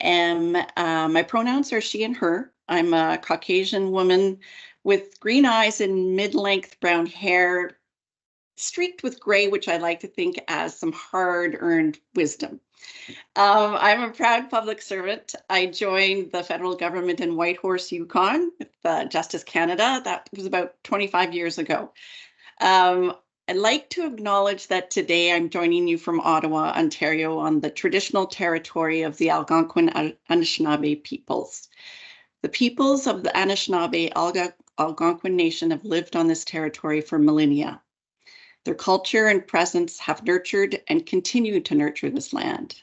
my pronouns are she and her. I'm a Caucasian woman with green eyes and mid-length brown hair, streaked with gray, which I like to think as some hard-earned wisdom. I'm a proud public servant. I joined the federal government in Whitehorse, Yukon, with Justice Canada. That was about 25 years ago. I'd like to acknowledge that today I'm joining you from Ottawa, Ontario, on the traditional territory of the Algonquin Anishinaabe peoples. The peoples of the Anishinaabe Algonquin Nation have lived on this territory for millennia. Their culture and presence have nurtured and continue to nurture this land.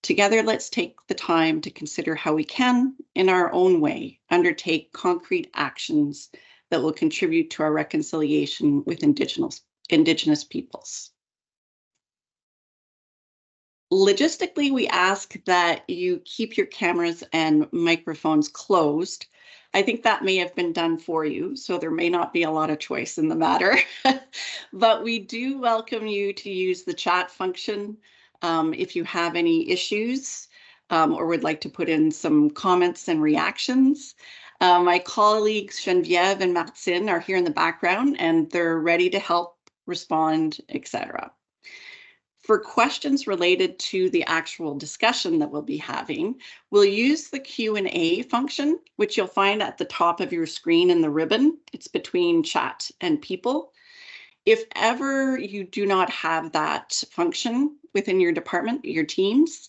Together, let's take the time to consider how we can, in our own way, undertake concrete actions that will contribute to our reconciliation with Indigenous peoples. Logistically, we ask that you keep your cameras and microphones closed. I think that may have been done for you, so there may not be a lot of choice in the matter. But we do welcome you to use the chat function if you have any issues or would like to put in some comments and reactions. My colleagues Geneviève and Martine are here in the background and they're ready to help respond, etc. For questions related to the actual discussion that we'll be having, we'll use the Q&A function, which you'll find at the top of your screen in the ribbon. It's between chat and people. If ever you do not have that function within your department, your teams,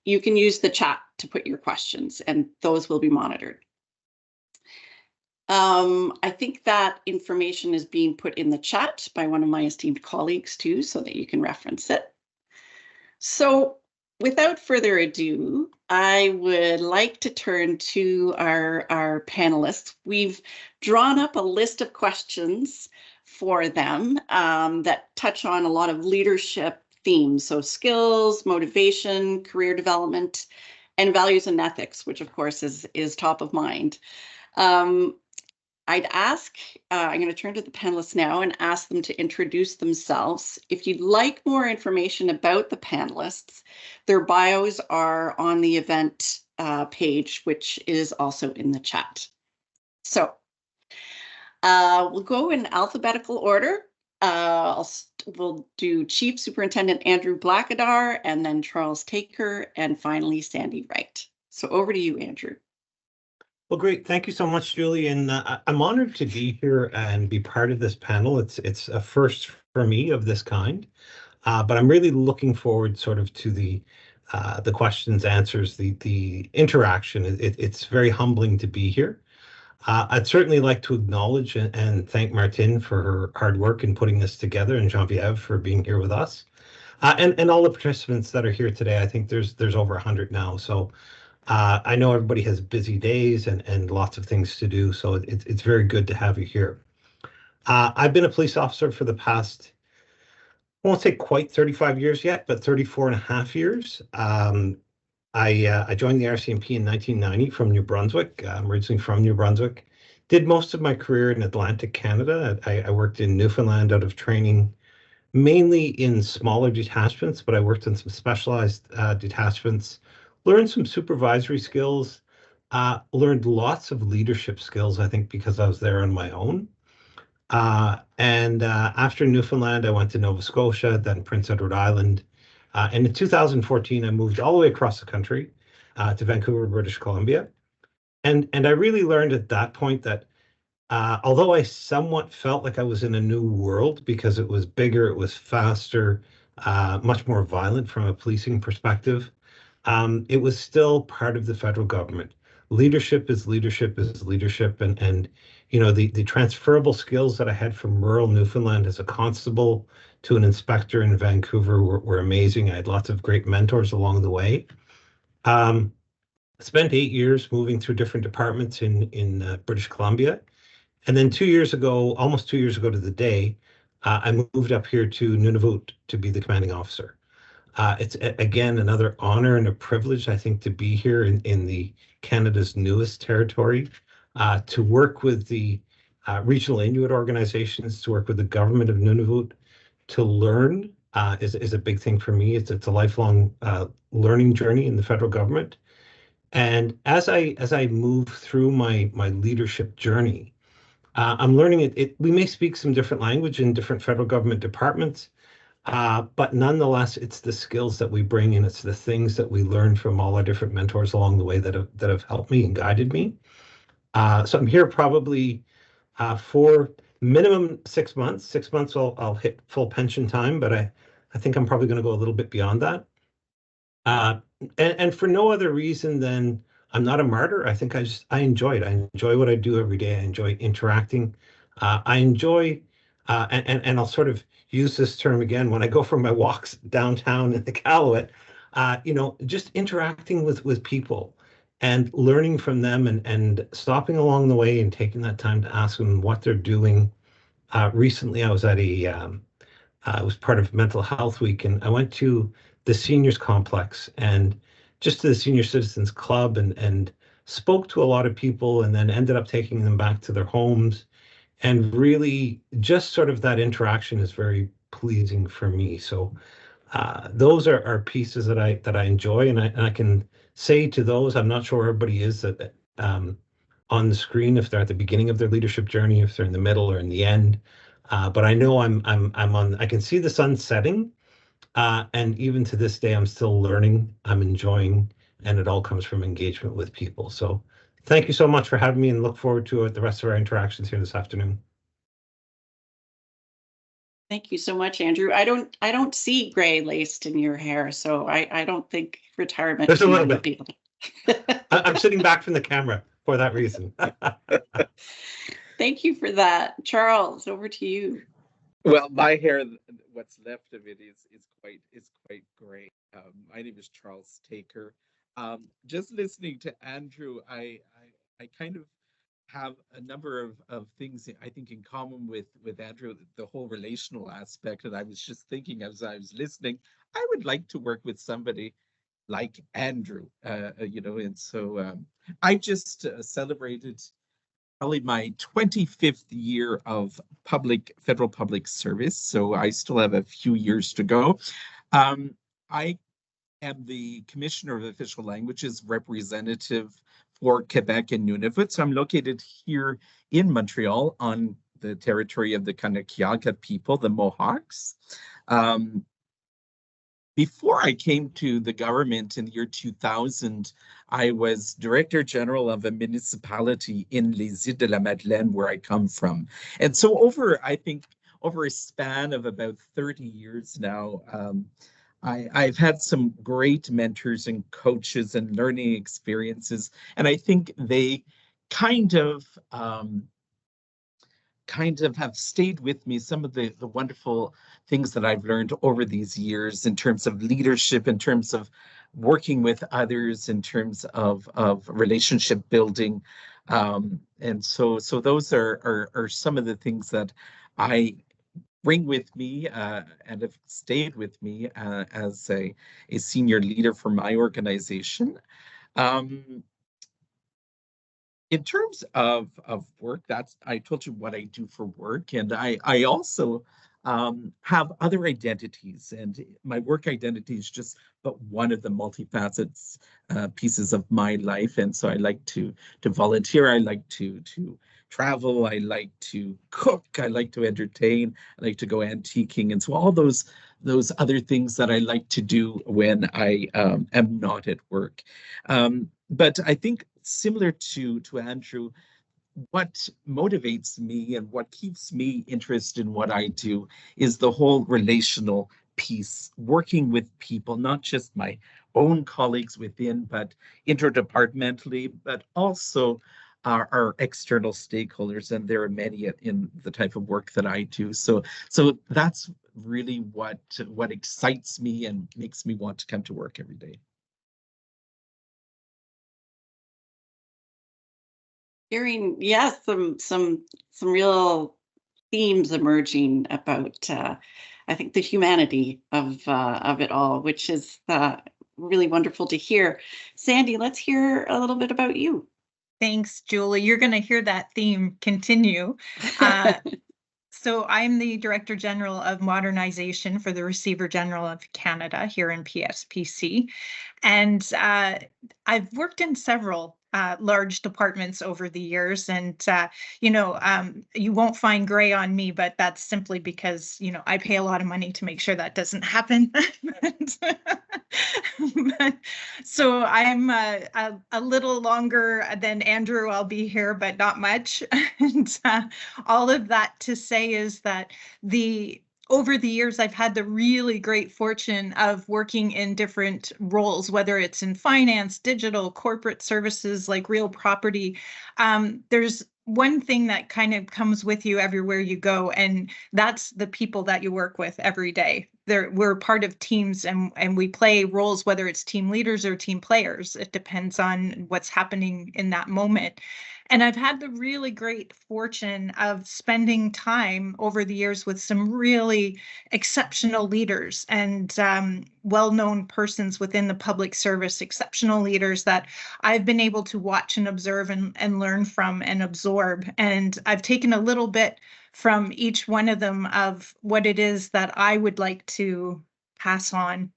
you can use the chat to put your questions and those will be monitored. I think that information is being put in the chat by one of my esteemed colleagues too, so that you can reference it. So without further ado, I would like to turn to our panelists. We've drawn up a list of questions for them that touch on a lot of leadership themes. So skills, motivation, career development, and values and ethics, which of course is top of mind. I'd ask, I'm going to turn to the panelists now and ask them to introduce themselves. If you'd like more information about the panelists, their bios are on the event page, which is also in the chat. So we'll go in alphabetical order. We'll do Chief Superintendent Andrew Blackadar, and then Charles Taker, and finally Sandy Wright. So over to you, Andrew. Well, great. Thank you so much, Julie. And I'm honored to be here and be part of this panel. It's a first for me of this kind, but I'm really looking forward sort of to the questions, answers, the interaction. It's very humbling to be here. I'd certainly like to acknowledge and thank Martine for her hard work in putting this together, and Geneviève for being here with us, and all the participants that are here today. I think there's over 100 now, so. I know everybody has busy days and lots of things to do, so it's very good to have you here. I've been a police officer for the past, I won't say quite 35 years yet, but 34 and a half years. I joined the RCMP in 1990 from New Brunswick. I'm originally from New Brunswick. Did most of my career in Atlantic Canada. I worked in Newfoundland out of training, mainly in smaller detachments, but I worked in some specialized detachments. Learned some supervisory skills, learned lots of leadership skills, I think, because I was there on my own. And after Newfoundland, I went to Nova Scotia, then Prince Edward Island. And in 2014, I moved all the way across the country to Vancouver, British Columbia. And I really learned at that point that although I somewhat felt like I was in a new world because it was bigger, it was faster, much more violent from a policing perspective, it was still part of the federal government. Leadership is leadership is leadership. And you know, the transferable skills that I had from rural Newfoundland as a constable to an inspector in Vancouver were amazing. I had lots of great mentors along the way. Spent 8 years moving through different departments in British Columbia. And then 2 years ago, almost 2 years ago to the day, I moved up here to Nunavut to be the commanding officer. It's, again, another honor and a privilege, I think, to be here in the Canada's newest territory, to work with the regional Inuit organizations, to work with the government of Nunavut, to learn is a big thing for me. It's a lifelong learning journey in the federal government. And as I move through my leadership journey, I'm learning we may speak some different language in different federal government departments, but nonetheless, it's the skills that we bring and it's the things that we learn from all our different mentors along the way that have helped me and guided me. So I'm here probably for minimum 6 months. 6 months I'll hit full pension time, but I think I'm probably going to go a little bit beyond that. And for no other reason than I'm not a martyr. I think I enjoy it. I enjoy what I do every day. I enjoy interacting. I enjoy, and I'll sort of use this term again when I go for my walks downtown in the Calumet, just interacting with people and learning from them and stopping along the way and taking that time to ask them what they're doing. Recently, I was at I was part of Mental Health Week, and I went to the seniors complex and just to the Senior Citizens Club and spoke to a lot of people and then ended up taking them back to their homes. And really, just sort of that interaction is very pleasing for me. So those are pieces that I enjoy, and I can say to those, I'm not sure everybody is that on the screen if they're at the beginning of their leadership journey, if they're in the middle or in the end. But I know I'm on. I can see the sun setting, and even to this day, I'm still learning. I'm enjoying, and it all comes from engagement with people. So, thank you so much for having me, and look forward to the rest of our interactions here this afternoon. Thank you so much, Andrew. I don't see gray laced in your hair, so I don't think retirement. There's a little bit. I'm sitting back from the camera for that reason. Thank you for that. Charles, over to you. Well, my hair, what's left of it is quite gray. My name is Charles Taker. Just listening to Andrew, I kind of have a number of things I think in common with Andrew, the whole relational aspect. And I was just thinking as I was listening, I would like to work with somebody like Andrew, and so I just celebrated probably my 25th year of federal public service. So I still have a few years to go. I am the Commissioner of Official Languages representative for Quebec and Nunavut. So I'm located here in Montreal on the territory of the Kanekiaga people, the Mohawks. Before I came to the government in the year 2000, I was Director General of a municipality in Les Îles de la Madeleine, where I come from. And so over a span of about 30 years now, I've had some great mentors and coaches and learning experiences. And I think they kind of have stayed with me, some of the wonderful things that I've learned over these years in terms of leadership, in terms of working with others, in terms of relationship building. And so those are some of the things that I bring with me and have stayed with me as a senior leader for my organization. In terms of work, I told you what I do for work, and I also have other identities, and my work identity is just but one of the multifaceted pieces of my life. And so I like to volunteer, I like to travel, I like to cook, I like to entertain, I like to go antiquing, and so all those other things that I like to do when I am not at work. But I think similar to Andrew, what motivates me and what keeps me interested in what I do is the whole relational piece, working with people, not just my own colleagues within, but interdepartmentally, but also our external stakeholders, and there are many in the type of work that I do. So that's really what excites me and makes me want to come to work every day. Hearing, yes, some real themes emerging about I think the humanity of it all, which is really wonderful to hear. Sandy, let's hear a little bit about you. Thanks, Julie. You're going to hear that theme continue. So I'm the Director General of Modernization for the Receiver General of Canada here in PSPC. And I've worked in several large departments over the years. And, you won't find gray on me, but that's simply because, I pay a lot of money to make sure that doesn't happen. So I'm a little longer than Andrew. I'll be here, but not much. And all of that to say is that over the years, I've had the really great fortune of working in different roles, whether it's in finance, digital, corporate services, like real property. There's one thing that kind of comes with you everywhere you go, and that's the people that you work with every day. We're part of teams, and we play roles, whether it's team leaders or team players. It depends on what's happening in that moment. And I've had the really great fortune of spending time over the years with some really exceptional leaders and well-known persons within the public service, exceptional leaders that I've been able to watch and observe and learn from and absorb. And I've taken a little bit from each one of them of what it is that I would like to pass on,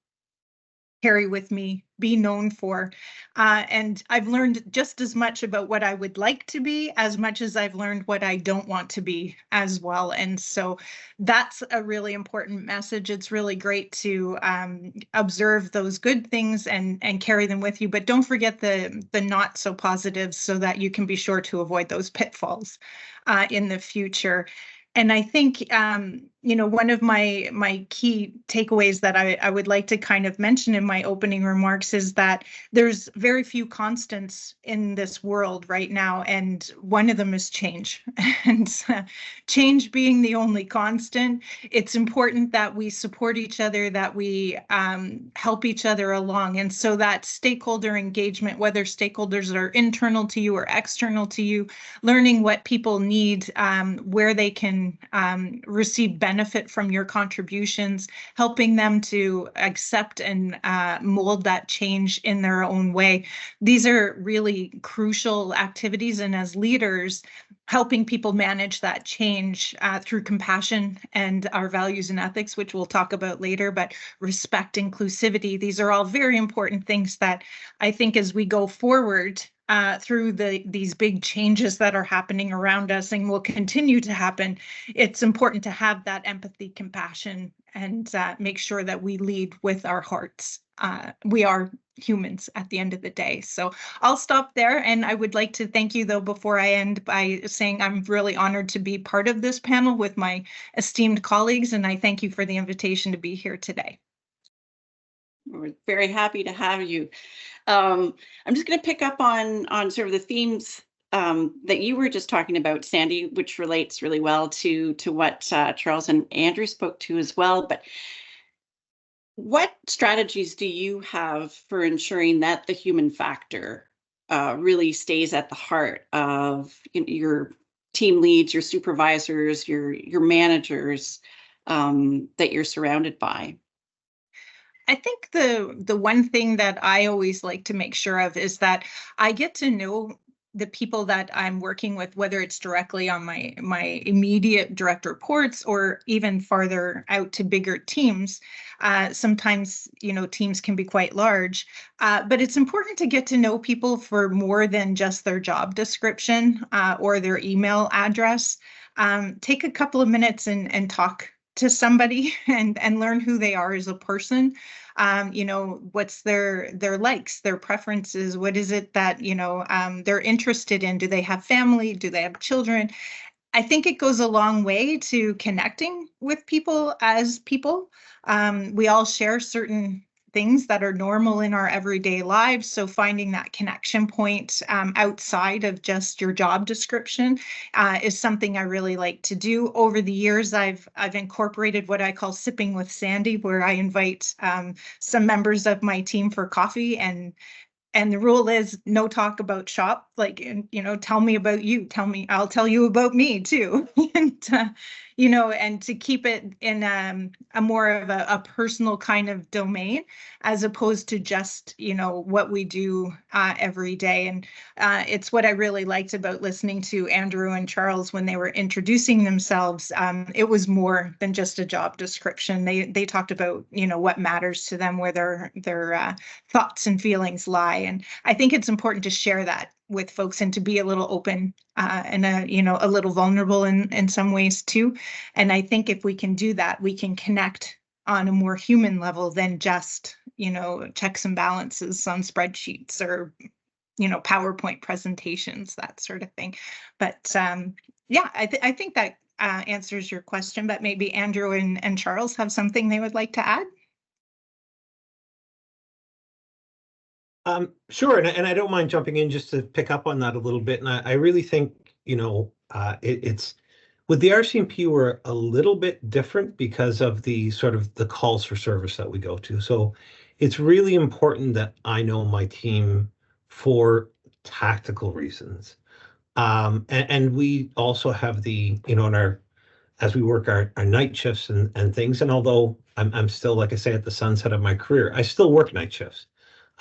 carry with me, be known for. And I've learned just as much about what I would like to be, as much as I've learned what I don't want to be as well. And so that's a really important message. It's really great to observe those good things and carry them with you, but don't forget the not so positives so that you can be sure to avoid those pitfalls in the future. And I think, one of my key takeaways that I would like to kind of mention in my opening remarks is that there's very few constants in this world right now, and one of them is change. And change being the only constant, it's important that we support each other, that we help each other along. And so that stakeholder engagement, whether stakeholders are internal to you or external to you, learning what people need, where they can receive benefit from your contributions, helping them to accept and mold that change in their own way. These are really crucial activities, and as leaders, helping people manage that change through compassion and our values and ethics, which we'll talk about later, but respect, inclusivity, these are all very important things that I think as we go forward through these big changes that are happening around us and will continue to happen, it's important to have that empathy, compassion, and make sure that we lead with our hearts. We are humans at the end of the day. So I'll stop there. And I would like to thank you, though, before I end, by saying I'm really honored to be part of this panel with my esteemed colleagues. And I thank you for the invitation to be here today. We're very happy to have you. I'm just going to pick up on sort of the themes that you were just talking about, Sandy, which relates really well to what Charles and Andrew spoke to as well. But what strategies do you have for ensuring that the human factor really stays at the heart of your team leads, your supervisors, your managers that you're surrounded by? I think the one thing that I always like to make sure of is that I get to know the people that I'm working with, whether it's directly on my immediate direct reports or even farther out to bigger teams. Sometimes, teams can be quite large, but it's important to get to know people for more than just their job description or their email address. Take a couple of minutes and talk to somebody and learn who they are as a person. What's their likes, their preferences, what is it that, they're interested in? Do they have family? Do they have children? I think it goes a long way to connecting with people as people. We all share certain things that are normal in our everyday lives. So finding that connection point outside of just your job description is something I really like to do. Over the years, I've incorporated what I call sipping with Sandy, where I invite some members of my team for coffee, and the rule is no talk about shop, tell me about you, I'll tell you about me too. And, and to keep it in a more of a personal kind of domain, as opposed to just, what we do every day. And it's what I really liked about listening to Andrew and Charles when they were introducing themselves. It was more than just a job description. They talked about, what matters to them, where their thoughts and feelings lie. And I think it's important to share that with folks and to be a little open and a little vulnerable in some ways too. And I think if we can do that, we can connect on a more human level than just, checks and balances on spreadsheets or, PowerPoint presentations, that sort of thing. But yeah, I think that answers your question, but maybe Andrew and Charles have something they would like to add. Sure, and I don't mind jumping in just to pick up on that a little bit. And I really think, it's with the RCMP, we're a little bit different because of the sort of the calls for service that we go to. So it's really important that I know my team for tactical reasons. And we also have the, as we work our night shifts and things. And although I'm still, like I say, at the sunset of my career, I still work night shifts.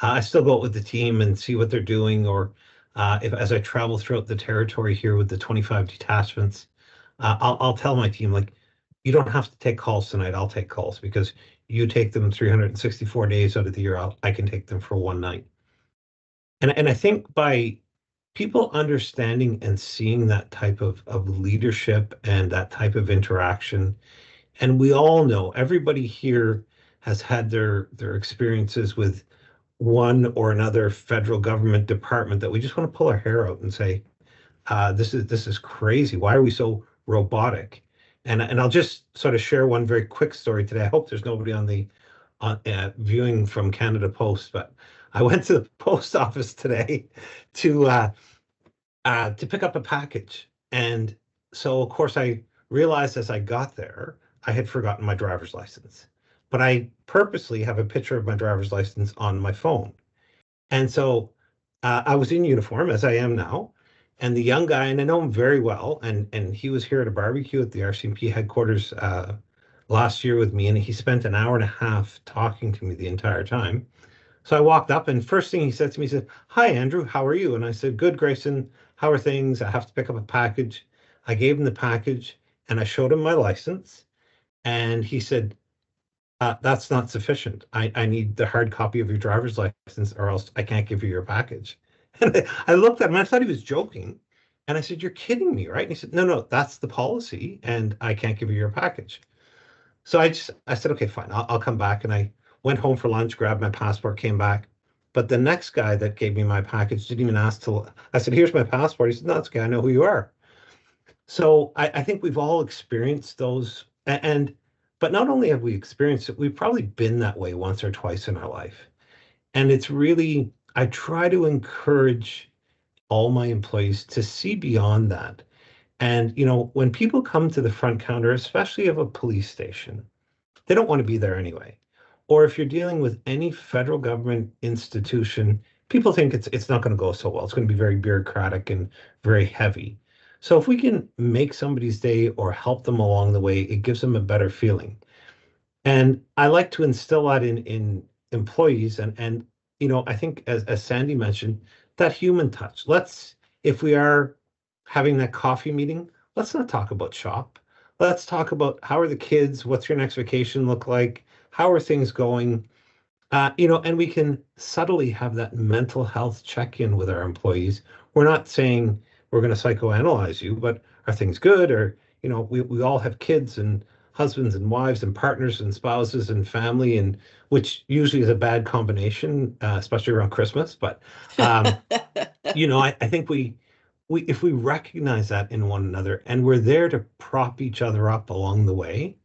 I still go out with the team and see what they're doing, or as I travel throughout the territory here with the 25 detachments, I'll tell my team, like, you don't have to take calls tonight. I'll take calls because you take them 364 days out of the year. I can take them for one night. And I think by people understanding and seeing that type of leadership and that type of interaction, and we all know, everybody here has had their experiences with one or another federal government department that we just want to pull our hair out and say, this is crazy. Why are we so robotic? And I'll just sort of share one very quick story today. I hope there's nobody on viewing from Canada Post, but I went to the post office today to pick up a package. And so, of course, I realized as I got there, I had forgotten my driver's license. But I purposely have a picture of my driver's license on my phone. And so I was in uniform, as I am now. And the young guy, and I know him very well, and he was here at a barbecue at the RCMP headquarters last year with me, and he spent an hour and a half talking to me the entire time. So I walked up, and first thing he said to me, he said, "Hi, Andrew, how are you?" And I said, "Good, Grayson. How are things? I have to pick up a package." I gave him the package, and I showed him my license. And he said, "That's not sufficient. I need the hard copy of your driver's license, or else I can't give you your package." And I looked at him, and I thought he was joking. And I said, "You're kidding me, right?" And he said, "No, that's the policy, and I can't give you your package." So I said, "Okay, fine, I'll come back." And I went home for lunch, grabbed my passport, came back. But the next guy that gave me my package didn't even ask till I said, "Here's my passport." He said, "No, it's okay. I know who you are." So I think we've all experienced those. But not only have we experienced it, we've probably been that way once or twice in our life. And it's really, I try to encourage all my employees to see beyond that. And, when people come to the front counter, especially of a police station, they don't want to be there anyway. Or if you're dealing with any federal government institution, people think it's not going to go so well. It's going to be very bureaucratic and very heavy. So if we can make somebody's day or help them along the way, it gives them a better feeling. And I like to instill that in employees. And I think as Sandy mentioned, that human touch. If we are having that coffee meeting, let's not talk about shop. Let's talk about, how are the kids? What's your next vacation look like? How are things going? And we can subtly have that mental health check-in with our employees. We're not saying we're going to psychoanalyze you, but are things good? Or, we all have kids and husbands and wives and partners and spouses and family, and which usually is a bad combination, especially around Christmas. But, I think if we recognize that in one another and we're there to prop each other up along the way,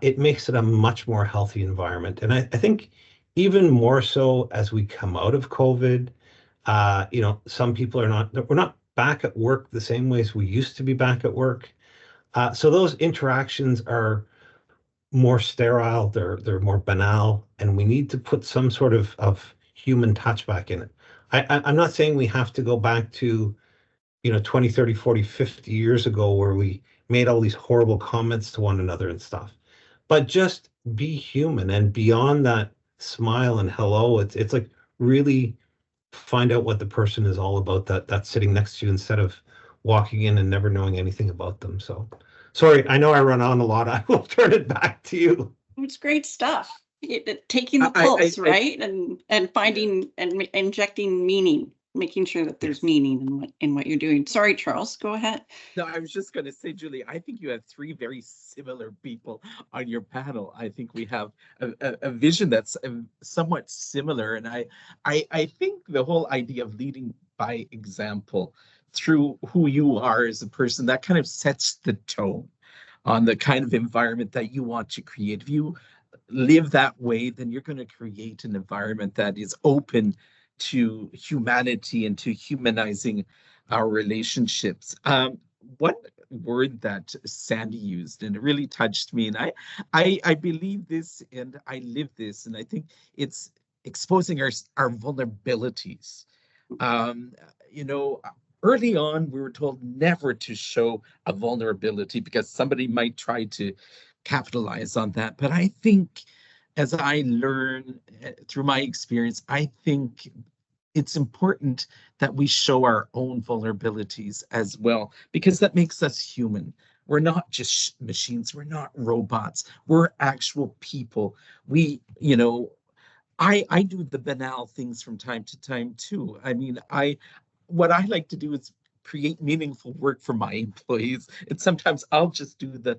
it makes it a much more healthy environment. And I think even more so as we come out of COVID, some people we're not back at work the same way as we used to be back at work. So those interactions are more sterile, they're more banal, and we need to put some sort of human touch back in it. I'm not saying we have to go back to 20, 30, 40, 50 years ago where we made all these horrible comments to one another and stuff. But just be human, and beyond that smile and hello, it's like really find out what the person is all about that's sitting next to you instead of walking in and never knowing anything about them. So sorry, I know I run on a lot. I will turn it back to you. It's great stuff. Taking the I- pulse, I- right? And finding and injecting meaning, making sure that there's meaning in what you're doing. Sorry, Charles, go ahead. No, I was just going to say, Julie, I think you have three very similar people on your panel. I think we have a vision that's somewhat similar. And I think the whole idea of leading by example through who you are as a person, that kind of sets the tone on the kind of environment that you want to create. If you live that way, then you're going to create an environment that is open to humanity and to humanizing our relationships. One word that Sandy used, and it really touched me, and I believe this and I live this, and I think it's exposing our vulnerabilities. You know, early on, we were told never to show a vulnerability because somebody might try to capitalize on that. But I think as I learn through my experience, I think it's important that we show our own vulnerabilities as well, because that makes us human. We're not just machines. We're not robots. We're actual people. We, I do the banal things from time to time too. I mean, what I like to do is create meaningful work for my employees. And sometimes I'll just do the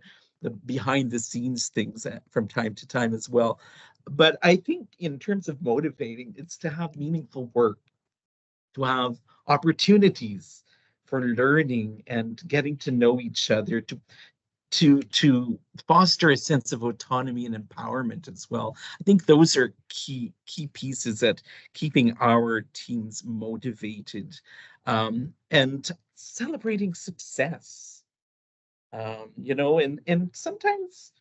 behind the scenes things from time to time as well. But I think in terms of motivating, it's to have meaningful work, to have opportunities for learning and getting to know each other, to foster a sense of autonomy and empowerment as well. I think those are key pieces at keeping our teams motivated, and celebrating success. And sometimes,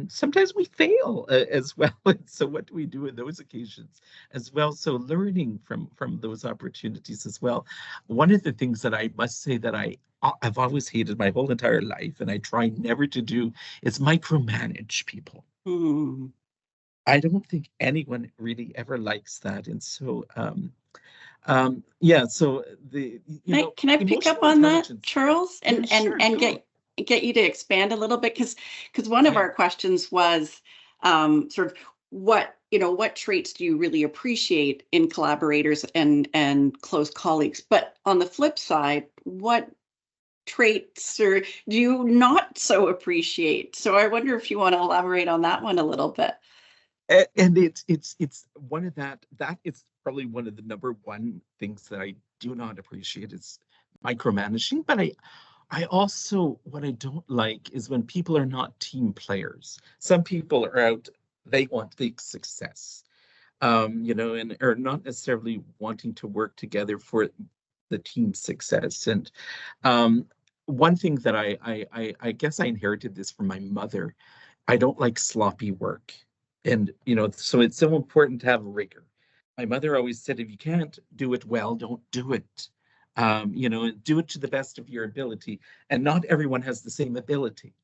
sometimes we fail as well. And so what do we do in those occasions as well? So learning from those opportunities as well. One of the things that I must say that I've always hated my whole entire life, and I try never to do, is micromanage people. Mm. I don't think anyone really ever likes that. And so, yeah, so Can I pick up emotional on that, intelligence. Charles, and Yeah, sure, and go. get you to expand a little bit, because one of Yeah. our questions was sort of what traits do you really appreciate in collaborators and close colleagues, but on the flip side, what traits or do you not so appreciate? So I wonder if you want to elaborate on that one a little bit. And it's one of that is probably one of the number one things that I do not appreciate is micromanaging. But I also, what I don't like is when people are not team players. Some people are out, they want the success, and are not necessarily wanting to work together for the team's success. And one thing that I guess I inherited this from my mother. I don't like sloppy work. And, so it's so important to have rigor. My mother always said, if you can't do it well, don't do it. And do it to the best of your ability. And not everyone has the same ability,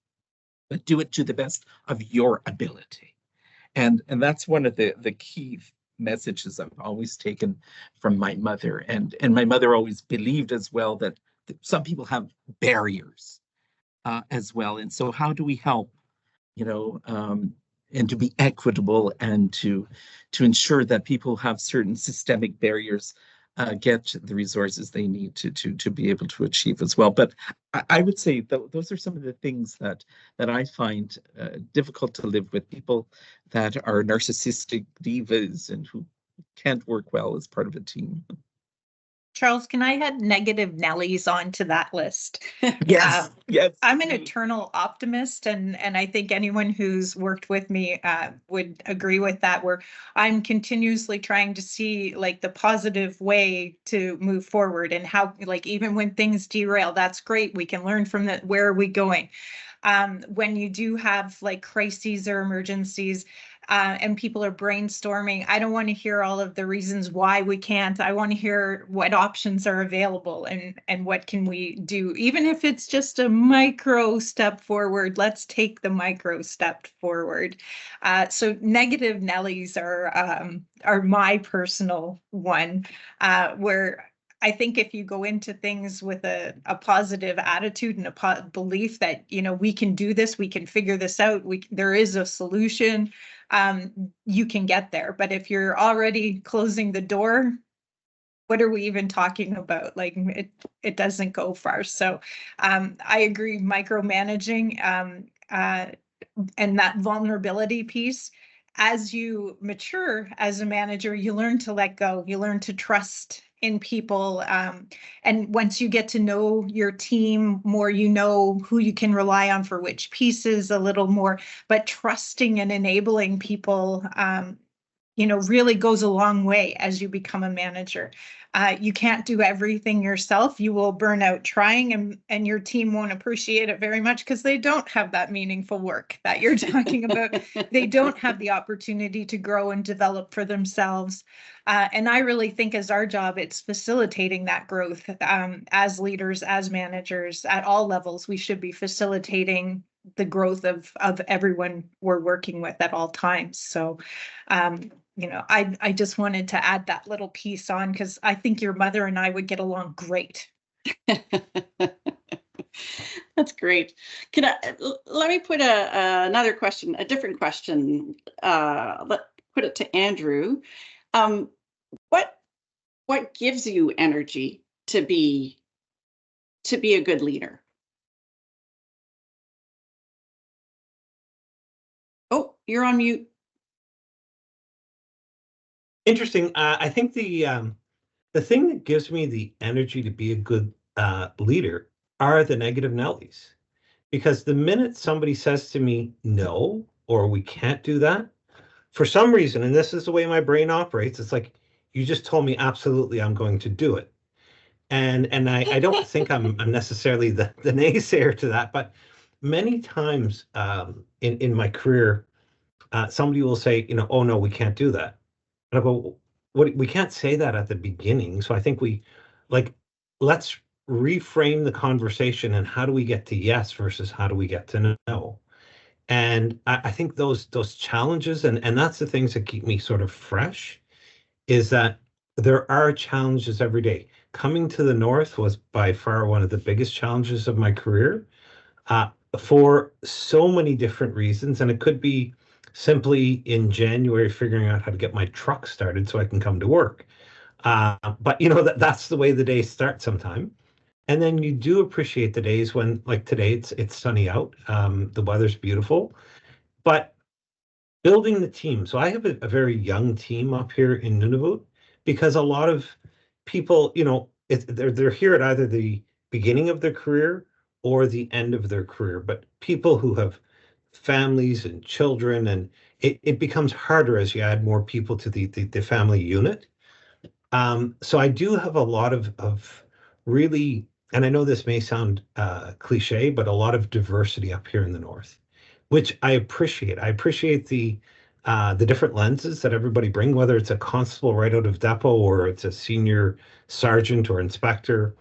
but do it to the best of your ability. And that's one of the key messages I've always taken from my mother. And my mother always believed as well that some people have barriers as well. And so how do we help, and to be equitable and to ensure that people have certain systemic barriers get the resources they need to be able to achieve as well. But I would say those are some of the things that I find difficult to live with. People that are narcissistic divas and who can't work well as part of a team. Charles, can I add negative Nellies onto that list? Yes, yes. I'm an eternal optimist, and I think anyone who's worked with me would agree with that, where I'm continuously trying to see like the positive way to move forward, and how, like, even when things derail, that's great. We can learn from that. Where are we going? When you do have like crises or emergencies, and people are brainstorming, I don't want to hear all of the reasons why we can't. I want to hear what options are available and what can we do. Even if it's just a micro step forward, let's take the micro step forward. So negative Nellies are my personal one, where I think if you go into things with a positive attitude and a belief that, you know, we can do this, we can figure this out, there is a solution, you can get there. But if you're already closing the door, what are we even talking about? Like it doesn't go far. So I agree, micromanaging and that vulnerability piece. As you mature as a manager, you learn to let go, you learn to trust in people. And once you get to know your team more, you know who you can rely on for which pieces a little more, but trusting and enabling people, you know, really goes a long way as you become a manager. You can't do everything yourself. You will burn out trying, and your team won't appreciate it very much because they don't have that meaningful work that you're talking about. They don't have the opportunity to grow and develop for themselves. And I really think as our job, it's facilitating that growth. As leaders, as managers, at all levels, we should be facilitating the growth of everyone we're working with at all times. So, you know, I just wanted to add that little piece on because I think your mother and I would get along great. That's great. Let me put another question, a different question. Put it to Andrew. What gives you energy to be a good leader? Oh, you're on mute. Interesting. I think the thing that gives me the energy to be a good leader are the negative Nellies. Because the minute somebody says to me, no, or we can't do that, for some reason, and this is the way my brain operates, it's like, you just told me absolutely I'm going to do it. And I don't think I'm necessarily the naysayer to that, but many times in my career, somebody will say, you know, oh no, we can't do that. And I go, what, we can't say that at the beginning. So I think let's reframe the conversation and how do we get to yes versus how do we get to no? And I think those challenges, and that's the things that keep me sort of fresh, is that there are challenges every day. Coming to the North was by far one of the biggest challenges of my career, for so many different reasons. And it could be simply in January figuring out how to get my truck started so I can come to work. But you know, that's the way the days start sometime. And then you do appreciate the days when, like today, it's sunny out, the weather's beautiful, but building the team. So I have a very young team up here in Nunavut because a lot of people, you know, they're here at either the beginning of their career or the end of their career, but people who have families and children, and it becomes harder as you add more people to the family unit. So I do have a lot of really, and I know this may sound cliche, but a lot of diversity up here in the North, which I appreciate. I appreciate the different lenses that everybody bring, whether it's a constable right out of depot or it's a senior sergeant or inspector.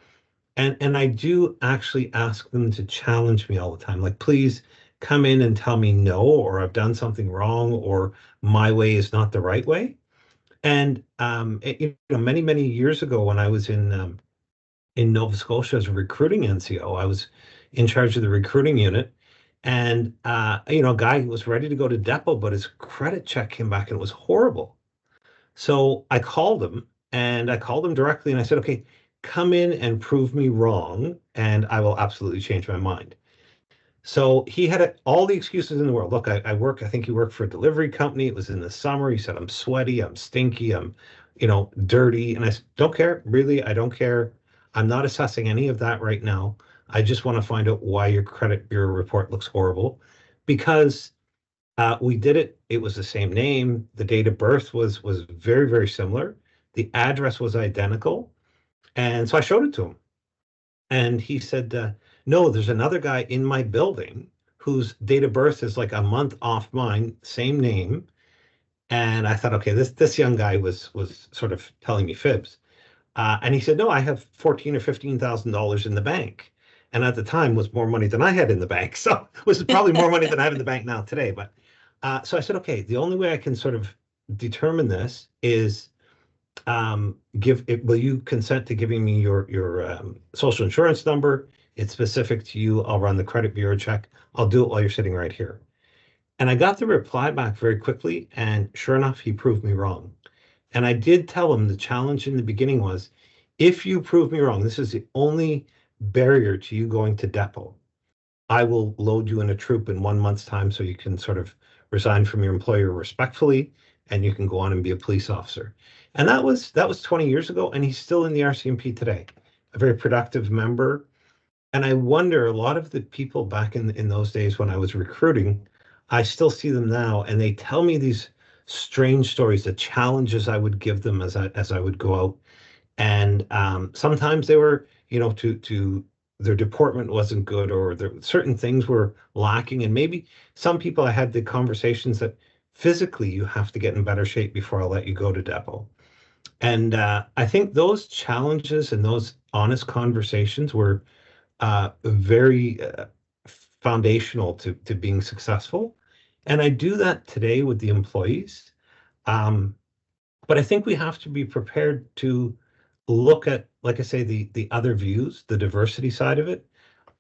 And I do actually ask them to challenge me all the time. Like, please come in and tell me no, or I've done something wrong, or my way is not the right way. And you know, many years ago, when I was in Nova Scotia as a recruiting NCO, I was in charge of the recruiting unit, and you know, a guy was ready to go to depot, but his credit check came back and it was horrible. So I called him, and I called him directly, and I said, okay, come in and prove me wrong, and I will absolutely change my mind. So he had all the excuses in the world. Look, I work, I think he worked for a delivery company. It was in the summer. He said, I'm sweaty, I'm stinky, I'm, you know, dirty. And I said, don't care, really, I don't care. I'm not assessing any of that right now. I just want to find out why your credit bureau report looks horrible. Because we did it, it was the same name. The date of birth was very similar. The address was identical. And so I showed it to him. And he said, no, there's another guy in my building whose date of birth is like a month off mine, same name. And I thought, okay, this young guy was sort of telling me fibs. And he said, no, I have $14,000 or $15,000 in the bank. And at the time was more money than I had in the bank. So it was probably more money than I have in the bank now today. But so I said, okay, the only way I can sort of determine this is will you consent to giving me your social insurance number? It's specific to you. I'll run the credit bureau check. I'll do it while you're sitting right here. And I got the reply back very quickly. And sure enough, he proved me wrong. And I did tell him the challenge in the beginning was, if you prove me wrong, this is the only barrier to you going to depot. I will load you in a troop in 1 month's time so you can sort of resign from your employer respectfully and you can go on and be a police officer. And that was 20 years ago, and he's still in the RCMP today, a very productive member. And I wonder, a lot of the people back in those days when I was recruiting, I still see them now, and they tell me these strange stories, the challenges I would give them as I would go out. And sometimes they were, to their deportment wasn't good, or certain things were lacking. And maybe some people, I had the conversations that physically you have to get in better shape before I'll let you go to depot. And I think those challenges and those honest conversations were very foundational to being successful. And I do that today with the employees. But I think we have to be prepared to look at, like I say, the other views, the diversity side of it,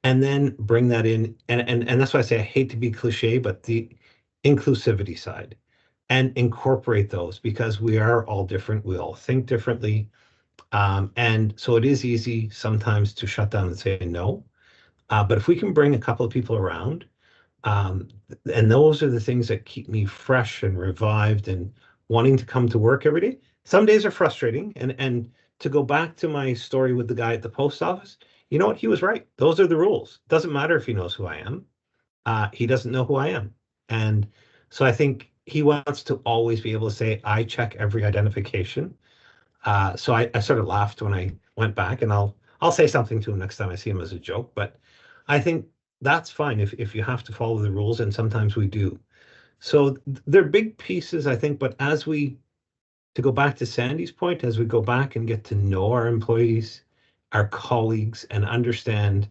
and then bring that in. And that's why I say I hate to be cliche, but the inclusivity side, and incorporate those, because we are all different. We all think differently. And so it is easy sometimes to shut down and say no. But if we can bring a couple of people around, and those are the things that keep me fresh and revived and wanting to come to work every day. Some days are frustrating. And to go back to my story with the guy at the post office, you know what? He was right. Those are the rules. Doesn't matter if he knows who I am. He doesn't know who I am. And so I think he wants to always be able to say, I check every identification. So I sort of laughed when I went back, and I'll say something to him next time I see him as a joke. But I think that's fine if you have to follow the rules, and sometimes we do. So they're big pieces, I think. But to go back to Sandy's point, as we go back and get to know our employees, our colleagues, and understand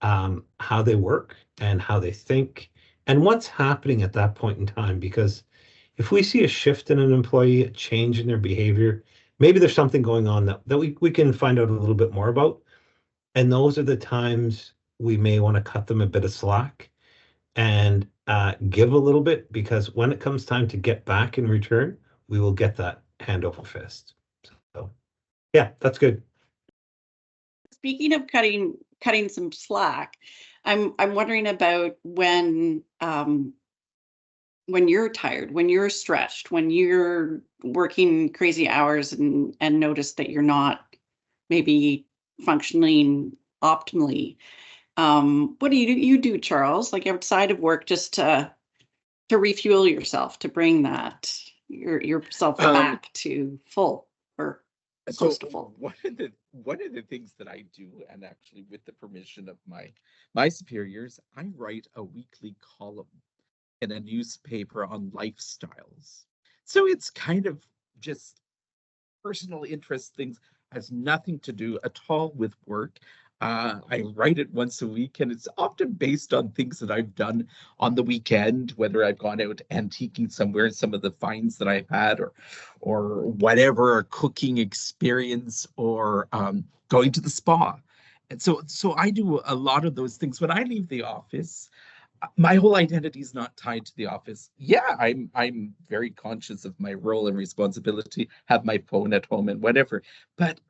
how they work and how they think and what's happening at that point in time. Because if we see a shift in an employee, a change in their behavior, maybe there's something going on that we can find out a little bit more about. And those are the times we may want to cut them a bit of slack and give a little bit, because when it comes time to get back in return, we will get that hand over fist. So yeah, that's good. Speaking of cutting some slack, I'm wondering about when you're tired, when you're stretched, when you're working crazy hours and notice that you're not maybe functioning optimally. What do you do, Charles, like outside of work, just to refuel yourself, to bring that yourself back to full or close to full? One of the things that I do, and actually with the permission of my superiors, I write a weekly column in a newspaper on lifestyles. So it's kind of just personal interest things, has nothing to do at all with work. I write it once a week, and it's often based on things that I've done on the weekend, whether I've gone out antiquing somewhere, some of the finds that I've had, or whatever, a cooking experience, or going to the spa. And so I do a lot of those things. When I leave the office, my whole identity is not tied to the office. Yeah, I'm very conscious of my role and responsibility, have my phone at home and whatever, but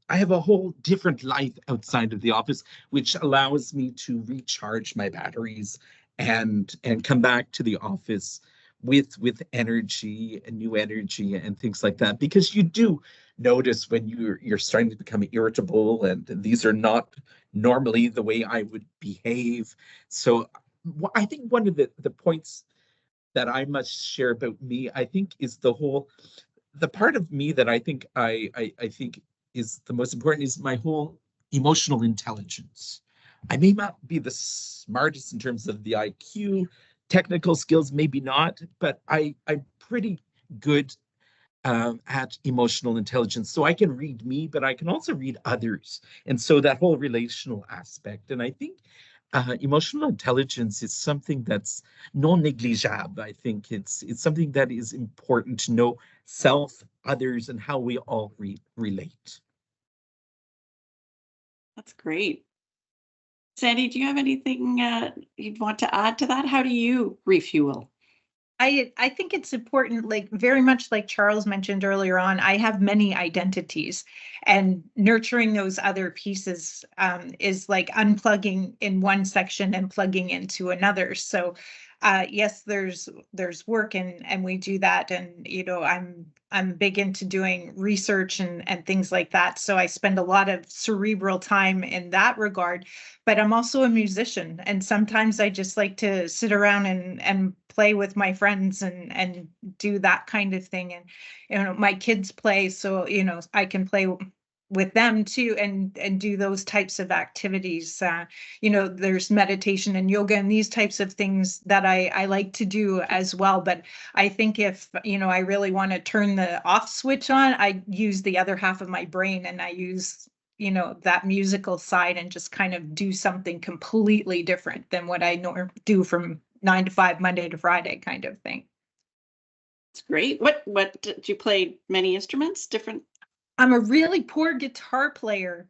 I have a whole different life outside of the office, which allows me to recharge my batteries and come back to the office with energy and new energy and things like that. Because you do notice when you're starting to become irritable, and these are not normally the way I would behave. So I think one of the points that I must share about me, I think, is the part of me that I think I think is the most important is my whole emotional intelligence. I may not be the smartest in terms of the IQ, technical skills, maybe not, but I'm pretty good at emotional intelligence. So I can read me, but I can also read others. And so that whole relational aspect. And I think emotional intelligence is something that's non négligeable. I think it's something that is important to know self, others, and how we all relate. That's great. Sandy, do you have anything you'd want to add to that? How do you refuel? I think it's important, like very much like Charles mentioned earlier on, I have many identities, and nurturing those other pieces is like unplugging in one section and plugging into another. So yes, there's work, and we do that, and you know, I'm big into doing research and things like that. So I spend a lot of cerebral time in that regard, but I'm also a musician, and sometimes I just like to sit around and play with my friends and do that kind of thing. And you know, my kids play, so you know, I can play with them too, and do those types of activities. You know, there's meditation and yoga and these types of things that I like to do as well. But I think if, you know, I really want to turn the off switch on, I use the other half of my brain, and I use, you know, that musical side, and just kind of do something completely different than what I do from 9 to 5, Monday to Friday kind of thing. It's great. What did you play? Many instruments, different? I'm a really poor guitar player.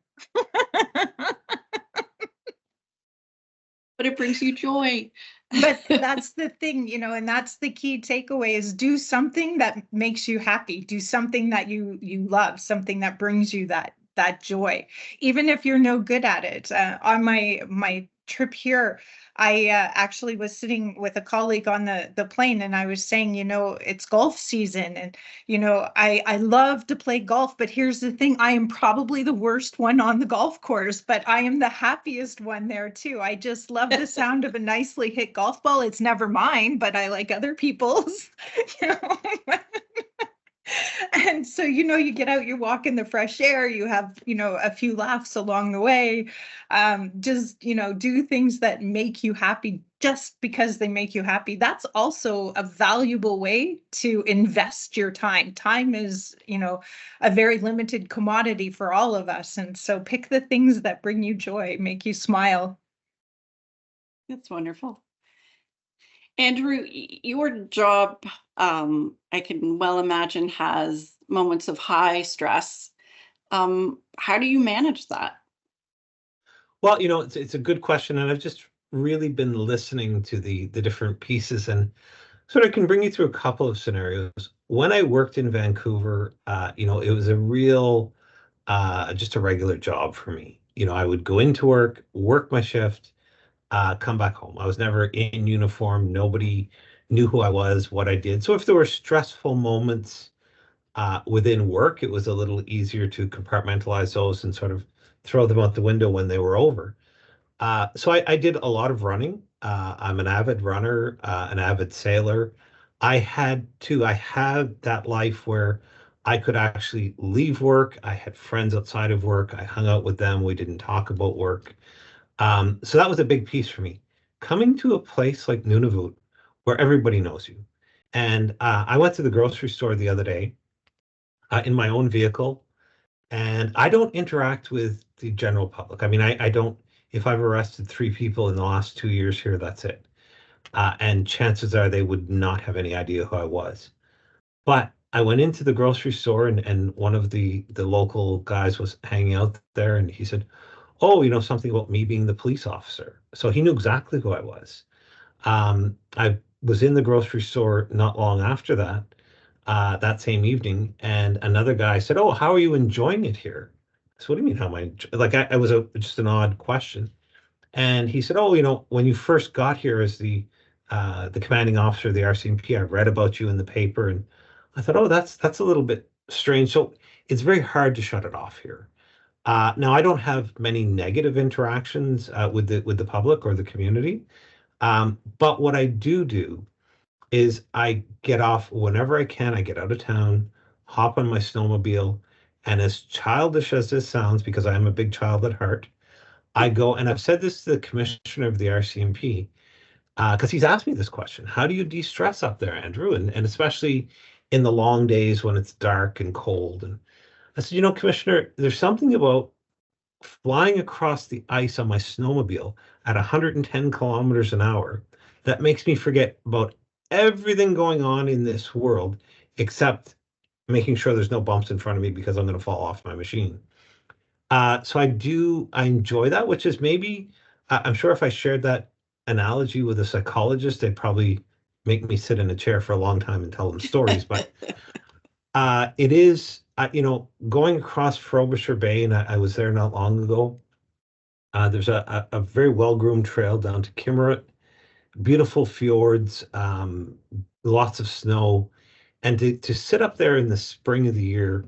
But it brings you joy. But that's the thing, you know, and that's the key takeaway, is do something that makes you happy. Do something that you love, something that brings you that joy, even if you're no good at it. On my trip here, I actually was sitting with a colleague on the plane, and I was saying, you know, it's golf season, and you know, I love to play golf, but here's the thing, I am probably the worst one on the golf course, but I am the happiest one there too. I just love the sound of a nicely hit golf ball. It's never mine, but I like other people's. You know? And so, you know, you get out, you walk in the fresh air, you have, you know, a few laughs along the way. Just, you know, do things that make you happy just because they make you happy. That's also a valuable way to invest your time. Time is, you know, a very limited commodity for all of us. And so pick the things that bring you joy, make you smile. That's wonderful. Andrew, your job, I can well imagine, has moments of high stress. How do you manage that? Well, you know, it's a good question, and I've just really been listening to the different pieces, and sort of can bring you through a couple of scenarios. When I worked in Vancouver, you know, it was a real just a regular job for me. You know, I would go into work my shift, come back home. I was never in uniform. Nobody knew who I was, what I did. So if there were stressful moments within work, it was a little easier to compartmentalize those and sort of throw them out the window when they were over. So I did a lot of running. I'm an avid runner, an avid sailor. I had that life where I could actually leave work. I had friends outside of work. I hung out with them. We didn't talk about work. So that was a big piece for me. Coming to a place like Nunavut, where everybody knows you. And I went to the grocery store the other day in my own vehicle, and I don't interact with the general public. I mean, I don't, if I've arrested 3 people in the last 2 years here, that's it. And chances are they would not have any idea who I was. But I went into the grocery store, and one of the local guys was hanging out there, and he said, "Oh, you know something about me being the police officer." So he knew exactly who I was. I was in the grocery store not long after that, that same evening, and another guy said, "Oh, how are you enjoying it here?" So what do you mean, how am I like? I was just an odd question, and he said, "Oh, you know, when you first got here as the commanding officer of the RCMP, I read about you in the paper, and I thought, oh, that's a little bit strange." So it's very hard to shut it off here. Now, I don't have many negative interactions with the public or the community, but what I do is I get off whenever I can. I get out of town, hop on my snowmobile, and as childish as this sounds, because I am a big child at heart, I go, and I've said this to the commissioner of the RCMP, because he's asked me this question: how do you de-stress up there, Andrew? And especially in the long days when it's dark and cold. And I said, Commissioner, there's something about flying across the ice on my snowmobile at 110 kilometers an hour that makes me forget about everything going on in this world except making sure there's no bumps in front of me because I'm going to fall off my machine. So I enjoy that, which is maybe, I'm sure if I shared that analogy with a psychologist, they'd probably make me sit in a chair for a long time and tell them stories. But it is, going across Frobisher Bay, and I was there not long ago. There's a very well-groomed trail down to Kimmerit, beautiful fjords, lots of snow, and to sit up there in the spring of the year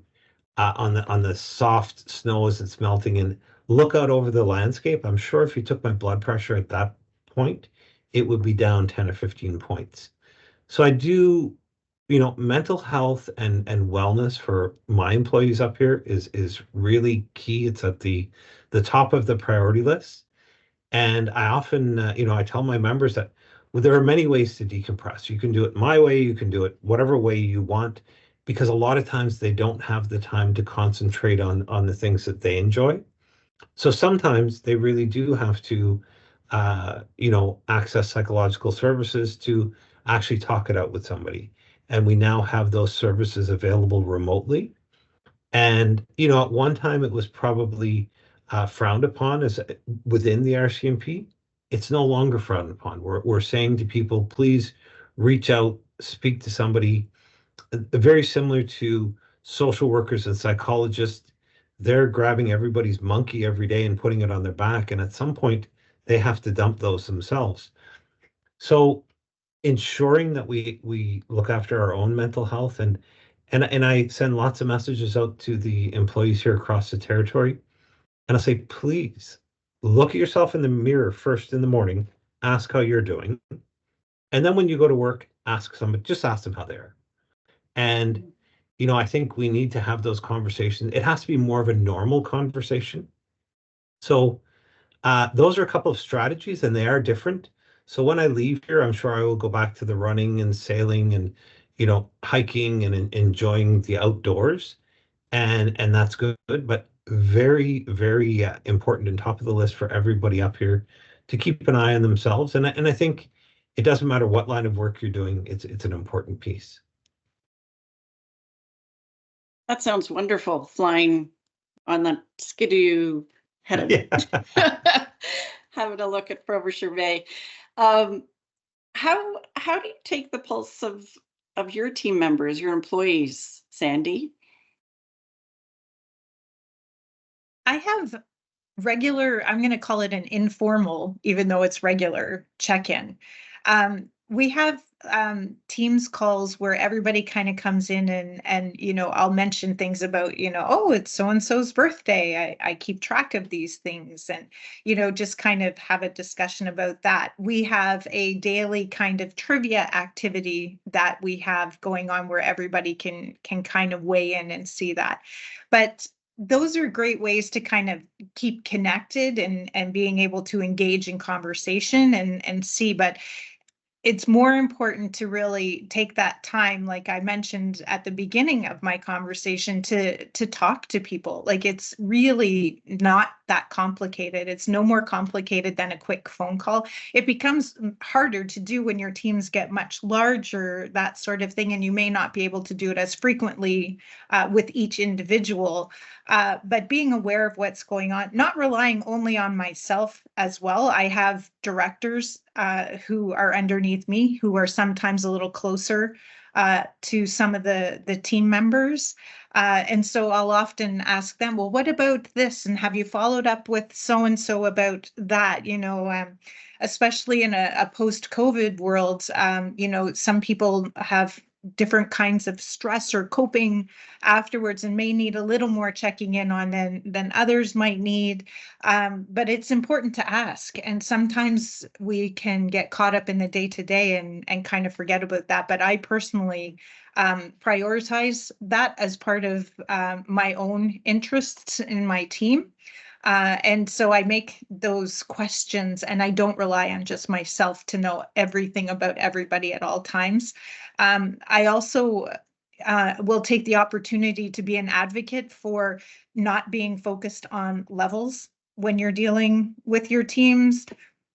on the soft snow as it's melting and look out over the landscape. I'm sure if you took my blood pressure at that point, it would be down 10 or 15 points. So I do, mental health and wellness for my employees up here is really key. It's at the top of the priority list. And I often, I tell my members that there are many ways to decompress. You can do it my way, you can do it whatever way you want, because a lot of times they don't have the time to concentrate on the things that they enjoy. So sometimes they really do have to, access psychological services to actually talk it out with somebody. And we now have those services available remotely. And, at one time it was probably frowned upon as within the RCMP. It's no longer frowned upon. We're saying to people, please reach out, speak to somebody. Very similar to social workers and psychologists. They're grabbing everybody's monkey every day and putting it on their back, and at some point they have to dump those themselves. So ensuring that we look after our own mental health, and I send lots of messages out to the employees here across the territory, and I say, please look at yourself in the mirror first in the morning, ask how you're doing, and then when you go to work, ask them how they are. And, I think we need to have those conversations. It has to be more of a normal conversation. So those are a couple of strategies, and they are different. So when I leave here, I'm sure I will go back to the running and sailing and, hiking and enjoying the outdoors. And that's good, but very, very important and top of the list for everybody up here to keep an eye on themselves. And I think it doesn't matter what line of work you're doing, it's an important piece. That sounds wonderful, flying on the skidoo, headed, having a look at Frobisher Bay. How do you take the pulse of your team members, your employees, Sandy? I have regular, I'm going to call it an informal, even though it's regular check-in. We have Teams calls where everybody kind of comes in and I'll mention things about, oh, it's so-and-so's birthday. I keep track of these things and, just kind of have a discussion about that. We have a daily kind of trivia activity that we have going on where everybody can kind of weigh in and see that. But those are great ways to kind of keep connected and being able to engage in conversation and see, but it's more important to really take that time, like I mentioned at the beginning of my conversation, to talk to people. Like, it's really not that complicated. It's no more complicated than a quick phone call. It becomes harder to do when your teams get much larger, that sort of thing, and you may not be able to do it as frequently with each individual. But being aware of what's going on, not relying only on myself as well. I have directors who are underneath me, who are sometimes a little closer to some of the team members. And so I'll often ask them, well, what about this? And have you followed up with so-and-so about that? Especially in a post-COVID world, some people have different kinds of stress or coping afterwards and may need a little more checking in on than others might need. But it's important to ask. And sometimes we can get caught up in the day-to-day and kind of forget about that. But I personally prioritize that as part of my own interests in my team. And so I make those questions, and I don't rely on just myself to know everything about everybody at all times. I also, will take the opportunity to be an advocate for not being focused on levels when you're dealing with your teams.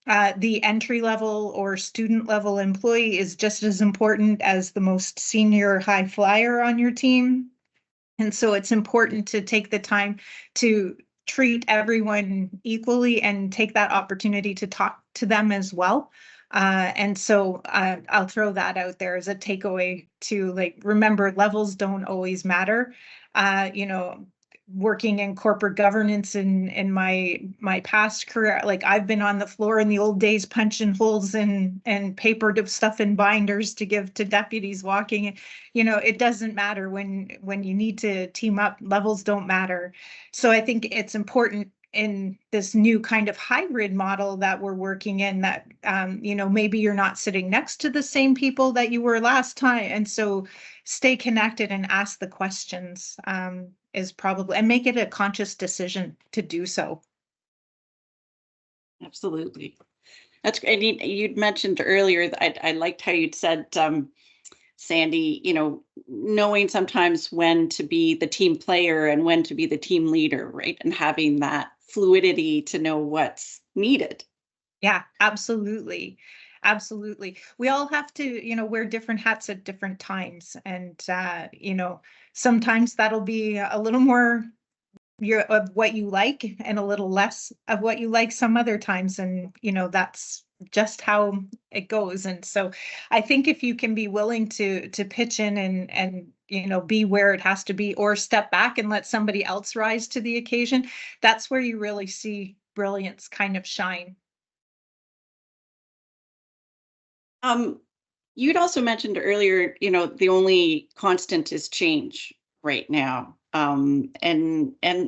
The entry level or student level employee is just as important as the most senior high flyer on your team. And so it's important to take the time to treat everyone equally and take that opportunity to talk to them as well. And so I'll throw that out there as a takeaway to, like, remember, levels don't always matter. You know, working in corporate governance in my past career, like, I've been on the floor in the old days punching holes and paper stuff in binders to give to deputies walking. You know, it doesn't matter when you need to team up. Levels don't matter. So I think it's important in this new kind of hybrid model that we're working in, that you know, maybe you're not sitting next to the same people that you were last time, and so stay connected and ask the questions, is probably, and make it a conscious decision to do so. Absolutely. That's great. You'd mentioned earlier that I liked how you'd said, Sandy, you know, knowing sometimes when to be the team player and when to be the team leader, right? And having that fluidity to know what's needed. Yeah, absolutely. Absolutely. We all have to, you know, wear different hats at different times. And, you know, sometimes that'll be a little more of what you like and a little less of what you like some other times. And, you know, that's just how it goes. And so I think if you can be willing to pitch in and, you know, be where it has to be, or step back and let somebody else rise to the occasion, that's where you really see brilliance kind of shine. You'd also mentioned earlier, you know, the only constant is change right now. And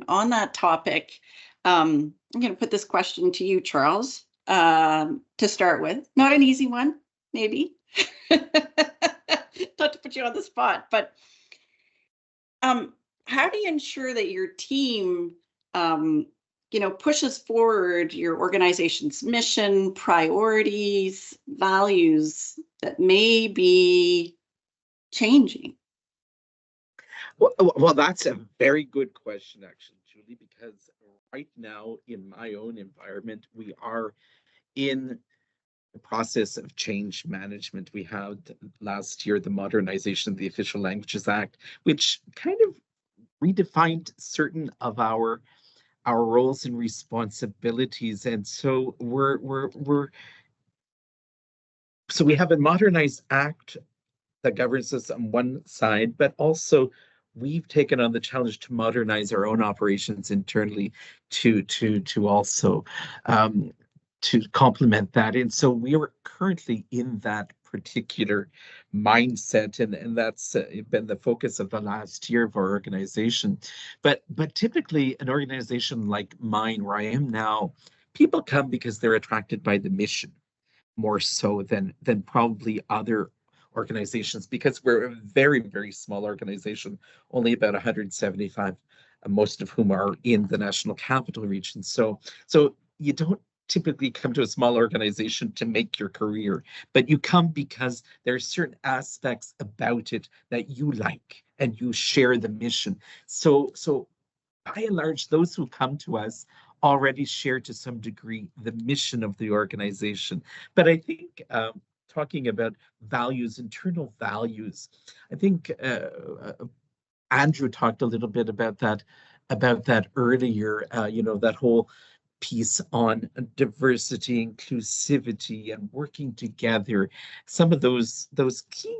on that topic, I'm going to put this question to you, Charles, to start with. Not an easy one, maybe. Not to put you on the spot, but how do you ensure that your team, you know, pushes forward your organization's mission, priorities, values that may be changing? Well, that's a very good question, actually, Julie, because right now in my own environment, we are in the process of change management. We had last year the modernization of the Official Languages Act, which kind of redefined certain of our roles and responsibilities. And so so we have a modernized act that governs us on one side, but also we've taken on the challenge to modernize our own operations internally to also to complement that. And so we are currently in that particular mindset, and that's been the focus of the last year of our organization. But typically an organization like mine, where I am now, people come because they're attracted by the mission more so than probably other organizations, because we're a very, very small organization, only about 175, most of whom are in the National Capital Region. So you don't typically come to a small organization to make your career, but you come because there are certain aspects about it that you like and you share the mission. So by and large, those who come to us already share to some degree the mission of the organization. But I think talking about values, internal values, I think Andrew talked a little bit about that earlier. You know, that whole piece on diversity, inclusivity, and working together. Some of those key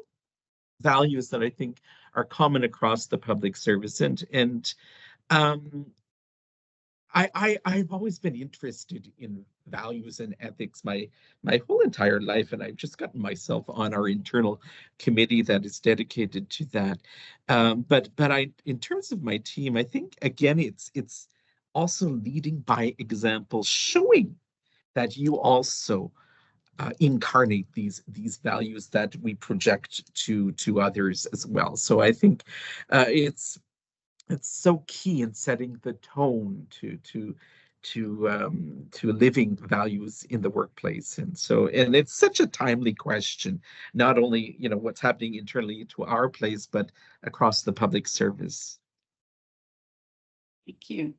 values that I think are common across the public service, and I've always been interested in values and ethics my whole entire life, and I've just gotten myself on our internal committee that is dedicated to that. But in terms of my team, I think again it's also leading by example, showing that you also incarnate these values that we project to others as well. So I think it's so key in setting the tone living values in the workplace. And it's such a timely question, not only, what's happening internally to our place, but across the public service. Thank you.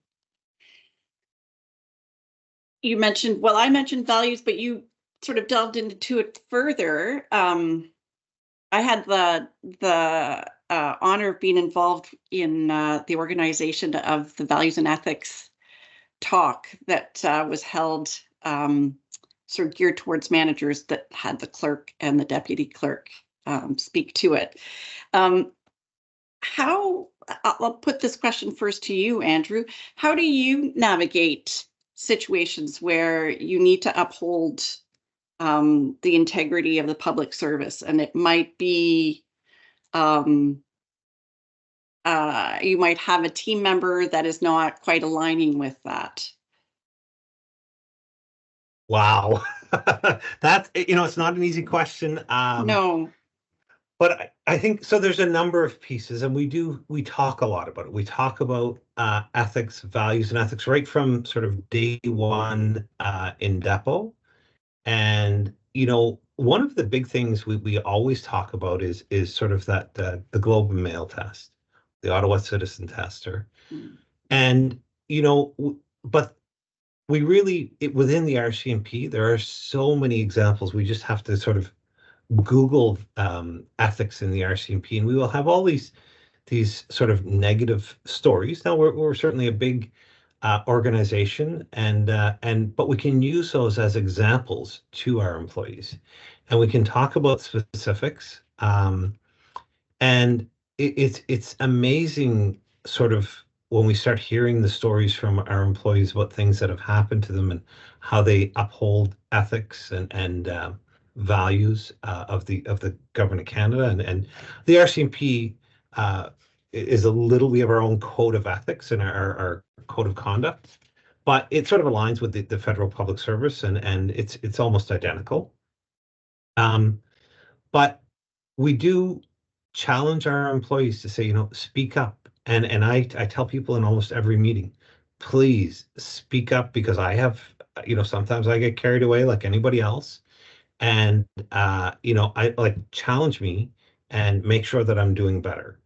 You mentioned, well, I mentioned values, but you sort of delved into it further. I had the honor of being involved in the organization of the Values and Ethics talk that was held sort of geared towards managers, that had the clerk and the deputy clerk speak to it. I'll put this question first to you, Andrew. How do you navigate situations where you need to uphold the integrity of the public service, and it might be you might have a team member that is not quite aligning with that? Wow. That's, it's not an easy question. No. But I think, so there's a number of pieces, and we talk a lot about it. We talk about ethics, values, and ethics right from sort of day one in Depot. And, one of the big things we always talk about is sort of that the Globe and Mail test, the Ottawa Citizen Tester. And, but we really, within the RCMP, there are so many examples. We just have to sort of Google ethics in the RCMP, and we will have all these sort of negative stories. Now we're certainly a big organization, but we can use those as examples to our employees, and we can talk about specifics. And it's amazing, sort of, when we start hearing the stories from our employees about things that have happened to them and how they uphold ethics and values of the government of Canada, and the RCMP is we have our own code of ethics and our code of conduct, but it sort of aligns with the federal public service, and it's almost identical. But we do challenge our employees to say, speak up, and I tell people in almost every meeting, please speak up, because I have, sometimes I get carried away like anybody else. And, I challenge me and make sure that I'm doing better.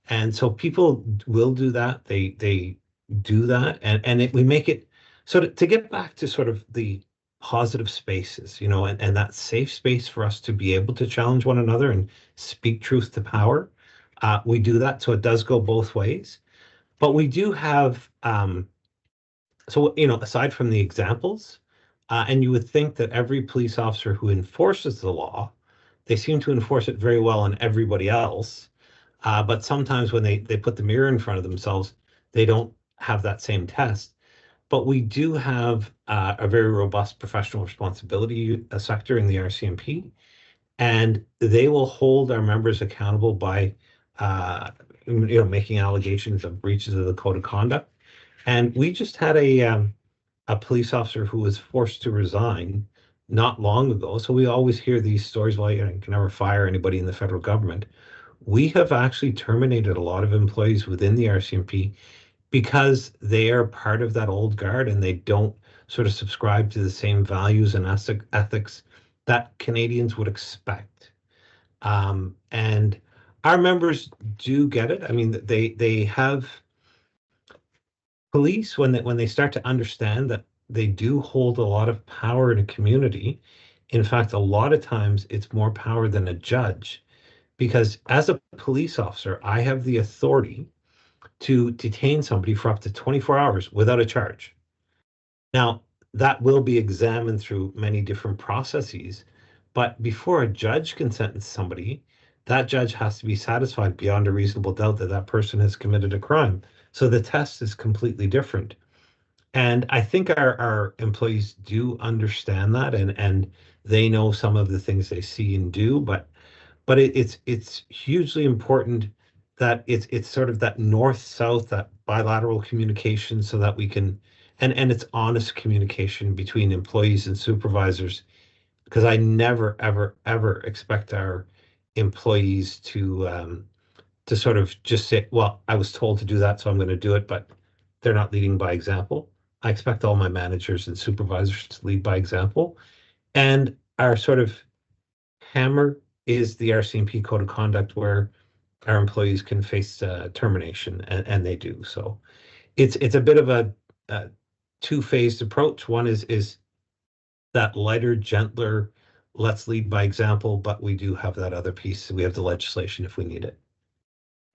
And so people will do that. They do that. And we make it, so to get back to sort of the positive spaces, and that safe space for us to be able to challenge one another and speak truth to power. We do that. So it does go both ways. But we do have, aside from the examples, and you would think that every police officer who enforces the law, they seem to enforce it very well on everybody else. But sometimes when they put the mirror in front of themselves, they don't have that same test. But we do have a very robust professional responsibility sector in the RCMP, and they will hold our members accountable by, making allegations of breaches of the code of conduct. And we just had a police officer who was forced to resign not long ago. So we always hear these stories, well, you can never fire anybody in the federal government. We have actually terminated a lot of employees within the RCMP because they are part of that old guard, and they don't sort of subscribe to the same values and ethics that Canadians would expect. And our members do get it. I mean, they have police, when they start to understand that they do hold a lot of power in a community. In fact, a lot of times it's more power than a judge, because as a police officer, I have the authority to detain somebody for up to 24 hours without a charge. Now, that will be examined through many different processes, but before a judge can sentence somebody, that judge has to be satisfied beyond a reasonable doubt that that person has committed a crime. So the test is completely different. And I think our employees do understand that, and they know some of the things they see and do, but it's hugely important that it's sort of that north-south, that bilateral communication, so that we can, and it's honest communication between employees and supervisors, because I never, ever, ever expect our employees to sort of just say, well, I was told to do that, so I'm going to do it, but they're not leading by example. I expect all my managers and supervisors to lead by example. And our sort of hammer is the RCMP code of conduct, where our employees can face termination, and they do. So it's a bit of a two-phased approach. One is that lighter, gentler, let's lead by example, but we do have that other piece. We have the legislation if we need it.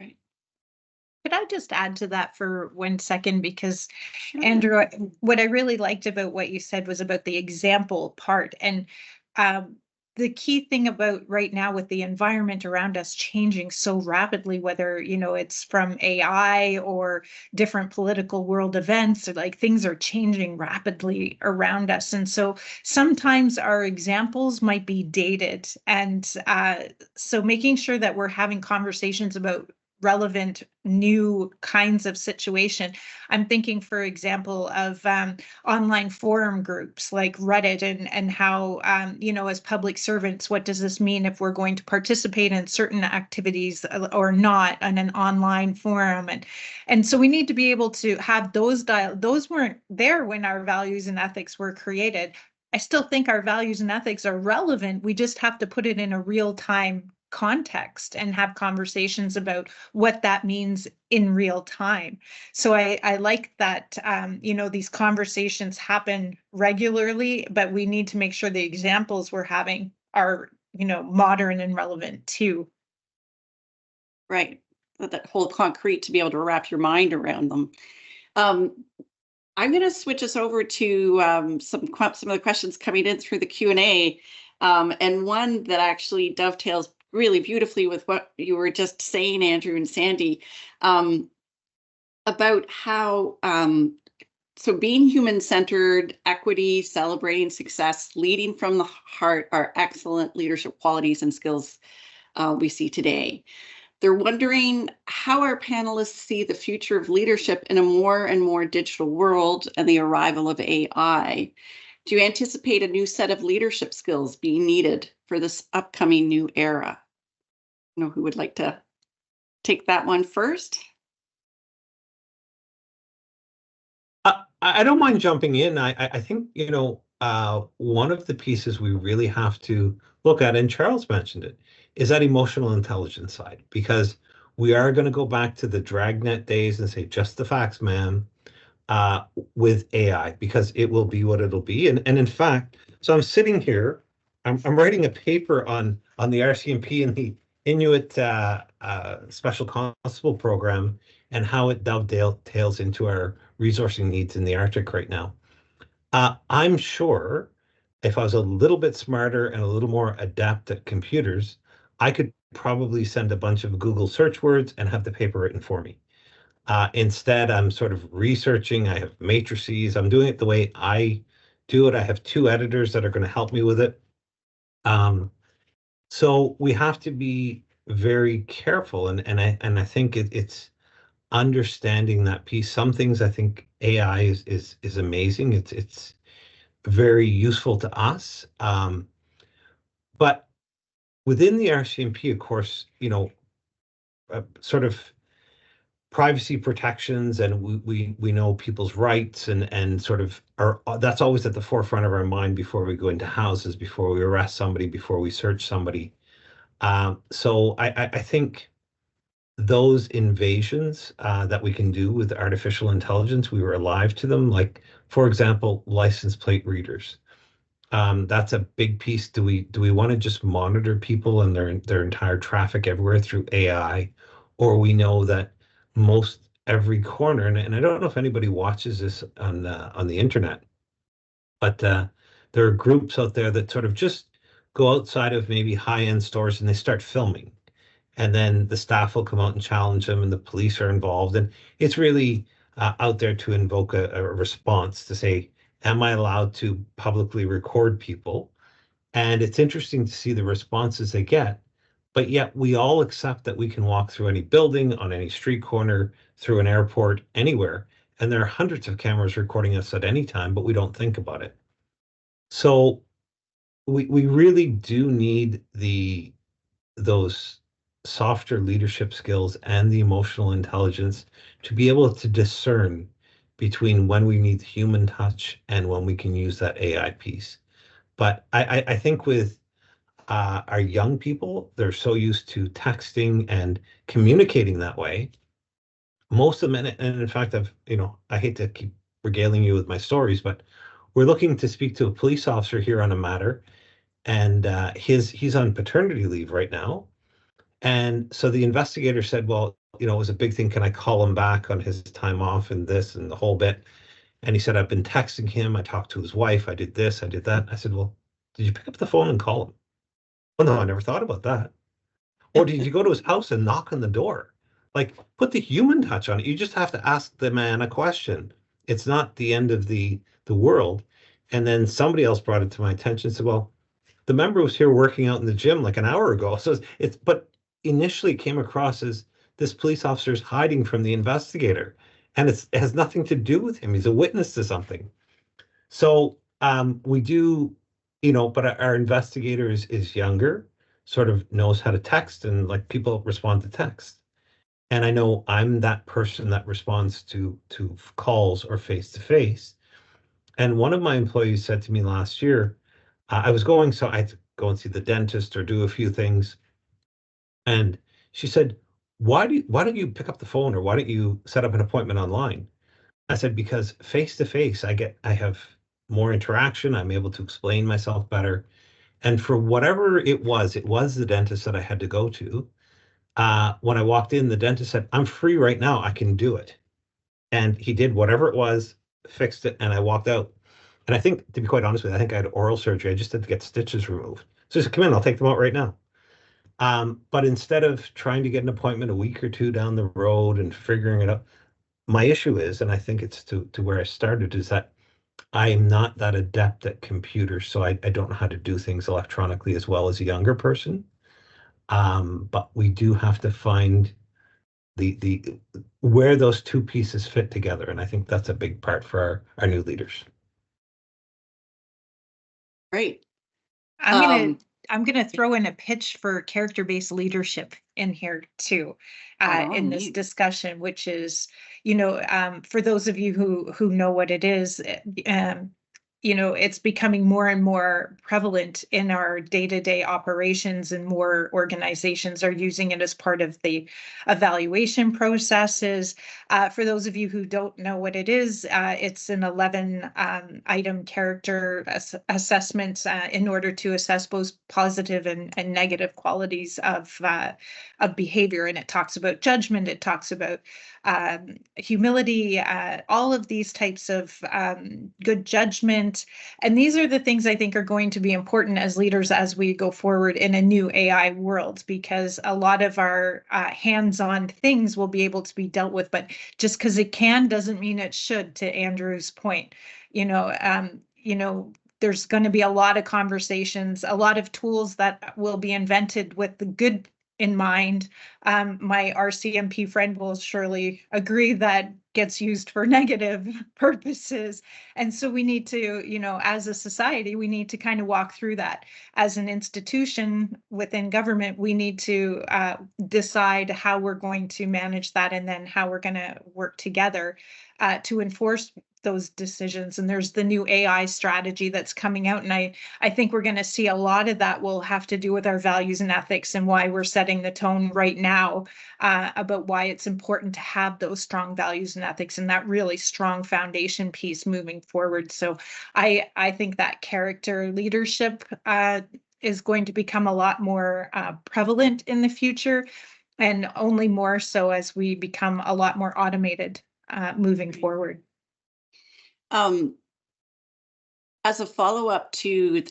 Could I just add to that for 1 second? Because Andrew, what I really liked about what you said was about the example part. And the key thing about right now with the environment around us changing so rapidly, whether, it's from AI or different political world events, or like things are changing rapidly around us. And so sometimes our examples might be dated. And so making sure that we're having conversations about relevant new kinds of situation. I'm thinking, for example, of online forum groups like Reddit, and how, as public servants, what does this mean if we're going to participate in certain activities or not on an online forum? And so we need to be able to have those those weren't there when our values and ethics were created. I still think our values and ethics are relevant. We just have to put it in a real-time context and have conversations about what that means in real time. So I like that, these conversations happen regularly, but we need to make sure the examples we're having are, modern and relevant too. Right. That whole concrete to be able to wrap your mind around them. I'm going to switch us over to some of the questions coming in through the Q&A, and one that actually dovetails really beautifully with what you were just saying, Andrew and Sandy, about how so being human-centered, equity, celebrating success, leading from the heart are excellent leadership qualities and skills we see today. They're wondering how our panelists see the future of leadership in a more and more digital world and the arrival of AI. Do you anticipate a new set of leadership skills being needed for this upcoming new era? Who would like to take that one first? I don't mind jumping in. I think, one of the pieces we really have to look at, and Charles mentioned it, is that emotional intelligence side, because we are going to go back to the dragnet days and say, just the facts, ma'am, with AI, because it will be what it'll be. And in fact, so I'm sitting here, I'm writing a paper on the RCMP and the Inuit Special Constable program, and how it dovetails into our resourcing needs in the Arctic right now. I'm sure if I was a little bit smarter and a little more adept at computers, I could probably send a bunch of Google search words and have the paper written for me. Instead, I'm sort of researching. I have matrices. I'm doing it the way I do it. I have 2 editors that are going to help me with it. So we have to be very careful, and I think it's understanding that piece. Some things I think AI is amazing. It's very useful to us, but within the RCMP, of course, sort of privacy protections, and we know people's rights, and sort of that's always at the forefront of our mind before we go into houses, before we arrest somebody, before we search somebody. So I think those invasions that we can do with artificial intelligence, we were alive to them. Like, for example, license plate readers. That's a big piece. Do we want to just monitor people and their entire traffic everywhere through AI, or we know that most every corner, and I don't know if anybody watches this on the internet, but there are groups out there that sort of just go outside of maybe high-end stores and they start filming, and then the staff will come out and challenge them, and the police are involved, and it's really out there to invoke a response to say, am I allowed to publicly record people? And it's interesting to see the responses they get, but yet we all accept that we can walk through any building, on any street corner, through an airport, anywhere, and there are hundreds of cameras recording us at any time, but we don't think about it. So we really do need those softer leadership skills and the emotional intelligence to be able to discern between when we need the human touch and when we can use that AI piece. But I think with our young people, they're so used to texting and communicating that way. Most of them, and in fact, I hate to keep regaling you with my stories, but we're looking to speak to a police officer here on a matter, and he's on paternity leave right now. And so the investigator said, well, it was a big thing. Can I call him back on his time off and this and the whole bit? And he said, I've been texting him. I talked to his wife. I did this. I did that. I said, well, did you pick up the phone and call him? Well, no, I never thought about that. Or did you go to his house and knock on the door? Like, put the human touch on it. You just have to ask the man a question. It's not the end of the world. And then somebody else brought it to my attention and said, well, the member was here working out in the gym like an hour ago. So but initially it came across as this police officer is hiding from the investigator, and it has nothing to do with him. He's a witness to something. So we do, but our investigator is younger, sort of knows how to text, and like people respond to text. And I know I'm that person that responds to calls or face to face. And one of my employees said to me last year, so I had to go and see the dentist or do a few things. And she said, why don't you pick up the phone, or why don't you set up an appointment online? I said, because face to face, I have more interaction. I'm able to explain myself better. And for whatever it was the dentist that I had to go to. When I walked in, the dentist said, I'm free right now. I can do it. And he did whatever it was, fixed it, and I walked out. And I think, to be quite honest with you, I think I had oral surgery. I just had to get stitches removed. So he said, come in, I'll take them out right now. But instead of trying to get an appointment a week or two down the road and figuring it out, my issue is, and I think it's to where I started, is that I'm not that adept at computers, so I don't know how to do things electronically as well as a younger person. But we do have to find the where those two pieces fit together, and I think that's a big part for our new leaders. Great. I'm gonna throw in a pitch for character-based leadership in here too, in this discussion, which is, for those of you who know what it is, it's becoming more and more prevalent in our day-to-day operations, and more organizations are using it as part of the evaluation processes. For those of you who don't know what it is, it's an 11 item character assessment in order to assess both positive and negative qualities of behavior. And it talks about judgment, it talks about humility, all of these types of good judgment. And these are the things I think are going to be important as leaders as we go forward in a new AI world, because a lot of our hands-on things will be able to be dealt with, but just because it can doesn't mean it should, to Andrew's point. There's going to be a lot of conversations, a lot of tools that will be invented with the good in mind. My RCMP friend will surely agree that gets used for negative purposes. And so we need to, as a society, we need to kind of walk through that. As an institution within government, we need to decide how we're going to manage that, and then how we're going to work together to enforce those decisions. And there's the new AI strategy that's coming out. And I think we're going to see a lot of that will have to do with our values and ethics, and why we're setting the tone right now about why it's important to have those strong values and ethics, and that really strong foundation piece moving forward. So I think that character leadership is going to become a lot more prevalent in the future, and only more so as we become a lot more automated moving forward. As a follow-up to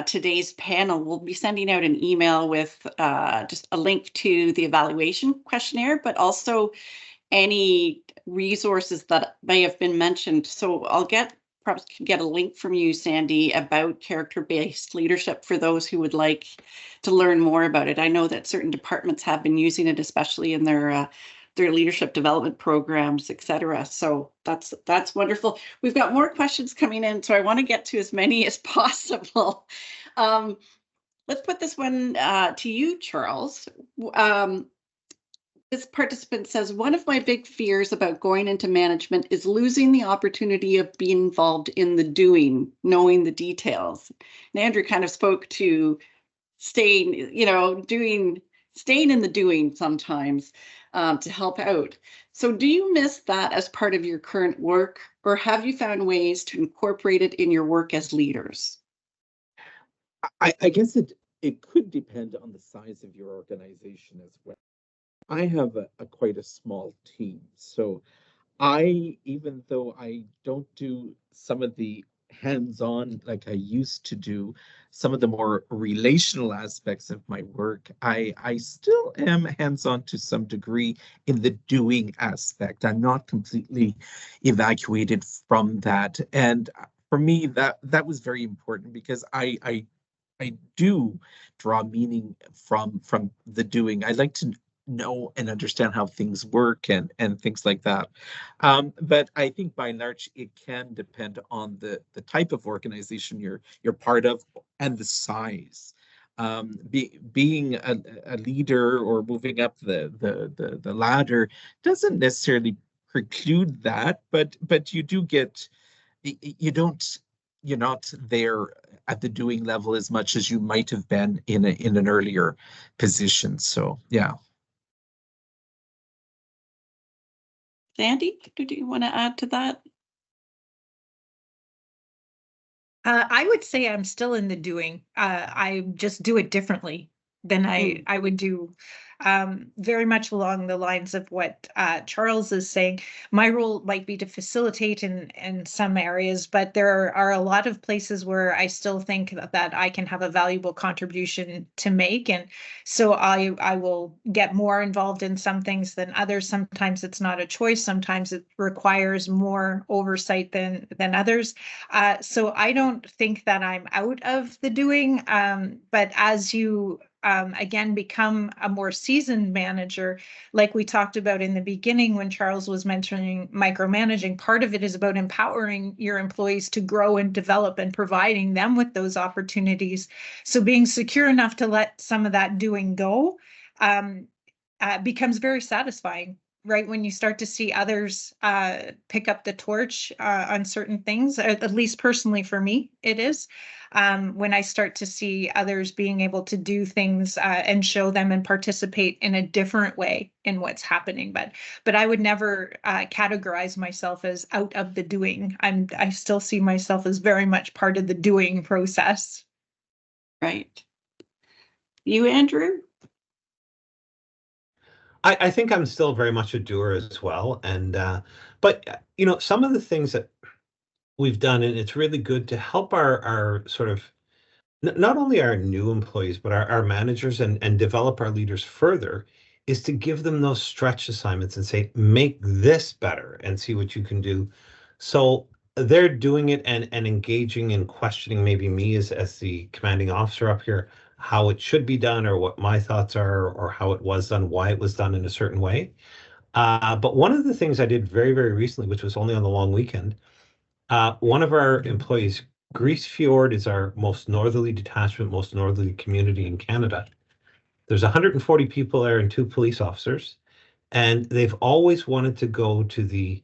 today's panel, we'll be sending out an email with just a link to the evaluation questionnaire, but also any resources that may have been mentioned. So I'll perhaps get a link from you, Sandy, about character-based leadership for those who would like to learn more about it. I know that certain departments have been using it, especially in their leadership development programs, et cetera. So that's wonderful. We've got more questions coming in, so I want to get to as many as possible. Let's put this one to you, Charles. This participant says, one of my big fears about going into management is losing the opportunity of being involved in the doing, knowing the details. And Andrew kind of spoke to staying, staying in the doing sometimes to help out. So do you miss that as part of your current work, or have you found ways to incorporate it in your work as leaders? I guess it could depend on the size of your organization as well. I have a quite a small team, so even though I don't do some of the hands-on like I used to do, some of the more relational aspects of my work, I still am hands-on to some degree in the doing aspect. I'm not completely evacuated from that. And for me, that was very important because I do draw meaning from the doing. I like to know and understand how things work and things like that. But I think by and large, it can depend on the type of organization you're part of and the size. Being a leader or moving up the ladder doesn't necessarily preclude that, but you do get you don't you're not there at the doing level as much as you might have been in an earlier position. So yeah. Sandy, do you want to add to that? I would say I'm still in the doing. I just do it differently than I would do. Very much along the lines of what Charles is saying. My role might be to facilitate in some areas, but there are a lot of places where I still think that I can have a valuable contribution to make. And so I will get more involved in some things than others. Sometimes it's not a choice. Sometimes it requires more oversight than others. So I don't think that I'm out of the doing, but as you again become a more seasoned manager, like we talked about in the beginning when Charles was mentioning micromanaging, part of it is about empowering your employees to grow and develop and providing them with those opportunities. So being secure enough to let some of that doing go becomes very satisfying, right? When you start to see others pick up the torch on certain things, at least personally for me, it is. When I start to see others being able to do things and show them and participate in a different way in what's happening. But I would never categorize myself as out of the doing. I still see myself as very much part of the doing process. Right. You, Andrew? I think I'm still very much a doer as well. And but some of the things that we've done, and it's really good to help our sort of not only our new employees, but our managers and develop our leaders further, is to give them those stretch assignments and say, make this better and see what you can do. So they're doing it and engaging and questioning maybe me as the commanding officer up here, how it should be done or what my thoughts are or how it was done, why it was done in a certain way. But one of the things I did very, very recently, which was only on the long weekend, one of our employees, Grise Fjord is our most northerly detachment, most northerly community in Canada. There's 140 people there and 2 police officers, and they've always wanted to go to the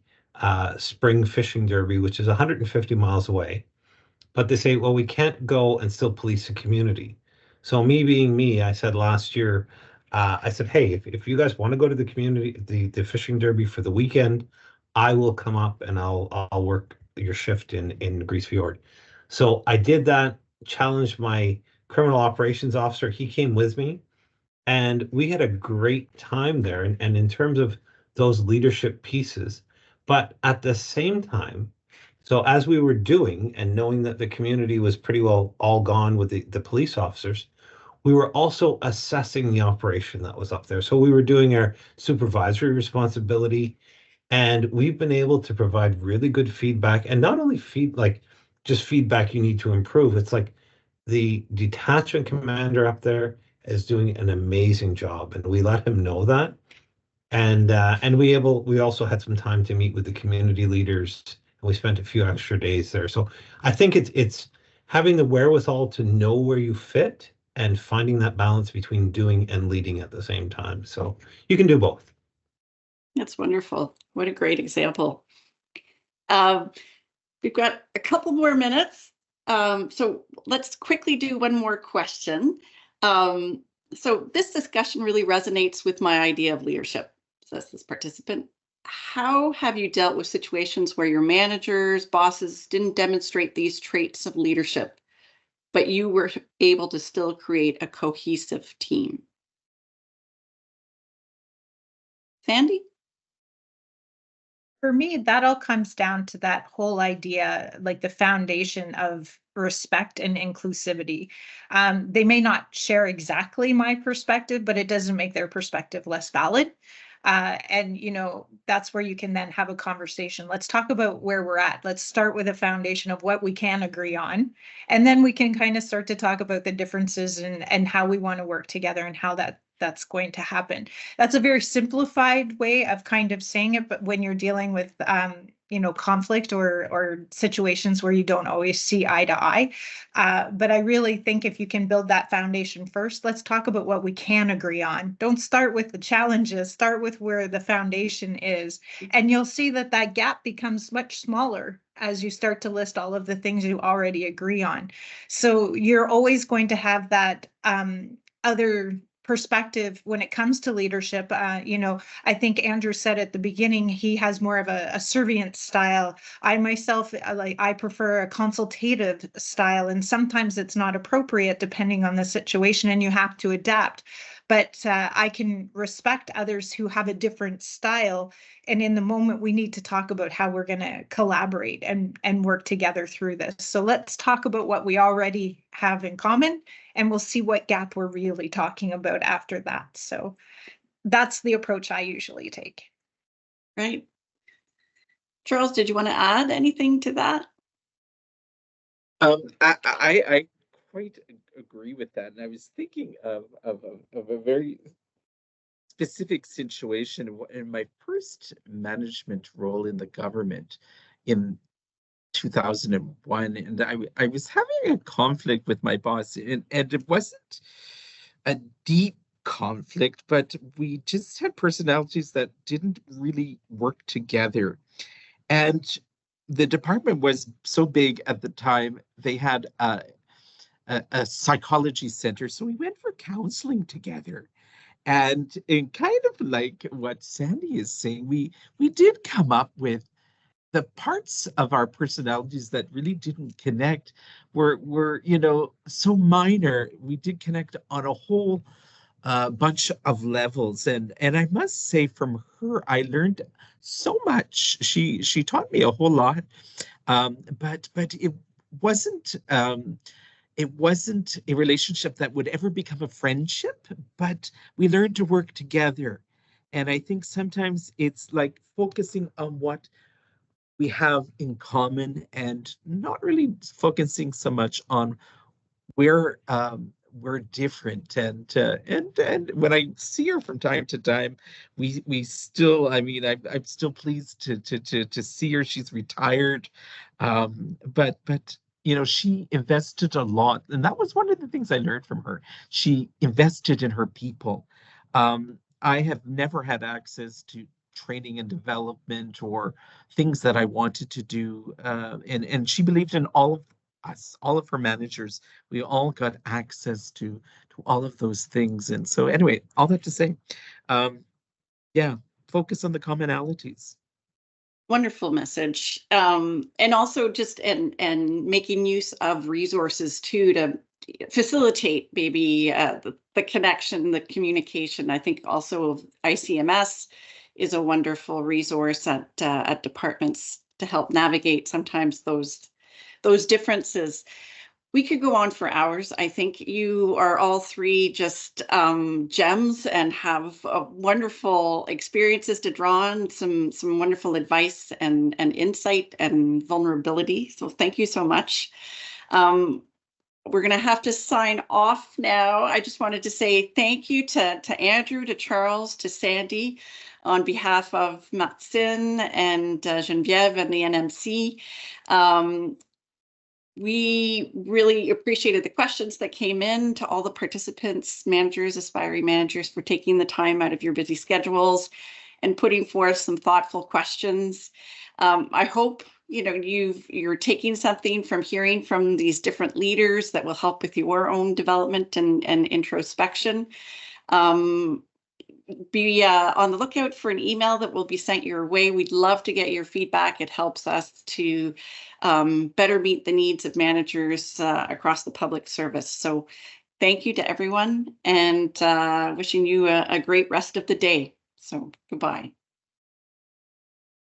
spring fishing derby, which is 150 miles away. But they say, well, we can't go and still police the community. So me being me, I said last year, I said, hey, if you guys want to go to the community, the fishing derby for the weekend, I will come up and I'll work your shift in Grise Fjord. So I did that, challenged my criminal operations officer. He came with me, and we had a great time there. And in terms of those leadership pieces, but at the same time, so as we were doing and knowing that the community was pretty well all gone with the police officers, we were also assessing the operation that was up there. So we were doing our supervisory responsibility, and we've been able to provide really good feedback, and not only just feedback you need to improve. It's like the detachment commander up there is doing an amazing job, and we let him know that. And we also had some time to meet with the community leaders, and we spent a few extra days there. So I think it's having the wherewithal to know where you fit and finding that balance between doing and leading at the same time. So you can do both. That's wonderful. What a great example. We've got a couple more minutes. So let's quickly do one more question. So this discussion really resonates with my idea of leadership, says this participant. How have you dealt with situations where your managers, bosses didn't demonstrate these traits of leadership, but you were able to still create a cohesive team? Sandy? For me, that all comes down to that whole idea, like the foundation of respect and inclusivity. They may not share exactly my perspective, but it doesn't make their perspective less valid. And, you know, that's where you can then have a conversation. Let's talk about where we're at. Let's start with a foundation of what we can agree on. And then we can kind of start to talk about the differences and how we want to work together and how that's going to happen. That's a very simplified way of kind of saying it, but when you're dealing with you know, conflict or situations where you don't always see eye to eye. But I really think if you can build that foundation first, let's talk about what we can agree on. Don't start with the challenges, start with where the foundation is. And you'll see that that gap becomes much smaller as you start to list all of the things you already agree on. So you're always going to have that other perspective when it comes to leadership. You know, I think Andrew said at the beginning, he has more of a servient style. I myself, I prefer a consultative style, and sometimes it's not appropriate depending on the situation and you have to adapt. But I can respect others who have a different style. And in the moment, we need to talk about how we're going to collaborate and work together through this. So let's talk about what we already have in common, and we'll see what gap we're really talking about after that. So that's the approach I usually take. Right. Charles, did you want to add anything to that? I quite agree with that. And I was thinking of a very specific situation in my first management role in the government in 2001. And I was having a conflict with my boss, and it wasn't a deep conflict, but we just had personalities that didn't really work together. And the department was so big at the time, they had a psychology center. So we went for counseling together. And in kind of like what Sandy is saying, we did come up with the parts of our personalities that really didn't connect were you know, so minor. We did connect on a whole bunch of levels, and I must say, from her I learned so much. She taught me a whole lot, but it wasn't a relationship that would ever become a friendship, but we learned to work together. And I think sometimes it's like focusing on what we have in common and not really focusing so much on where we're different. And when I see her from time to time, we still, I mean, I'm still pleased to see her. She's retired, but you know, she invested a lot, and that was one of the things I learned from her. She invested in her people. I have never had access to training and development or things that I wanted to do, and she believed in all of us, all of her managers. We all got access to all of those things. And so anyway, all that to say, yeah, focus on the commonalities. Wonderful message. And also just and making use of resources too to facilitate maybe the connection, the communication. I think also ICMS is a wonderful resource at departments to help navigate sometimes those differences. We could go on for hours. I think you are all three just gems and have wonderful experiences to draw on, some wonderful advice and insight and vulnerability. So thank you so much. We're going to have to sign off now. I just wanted to say thank you to Andrew, to Charles, to Sandy, on behalf of Martine and Geneviève and the NMC. We really appreciated the questions that came in, to all the participants, managers, aspiring managers, for taking the time out of your busy schedules and putting forth some thoughtful questions. I hope you're taking something from hearing from these different leaders that will help with your own development and introspection. Be on the lookout for an email that will be sent your way. We'd love to get your feedback. It helps us to better meet the needs of managers across the public service. So thank you to everyone, and wishing you a great rest of the day. So goodbye.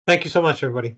Thank you so much, everybody.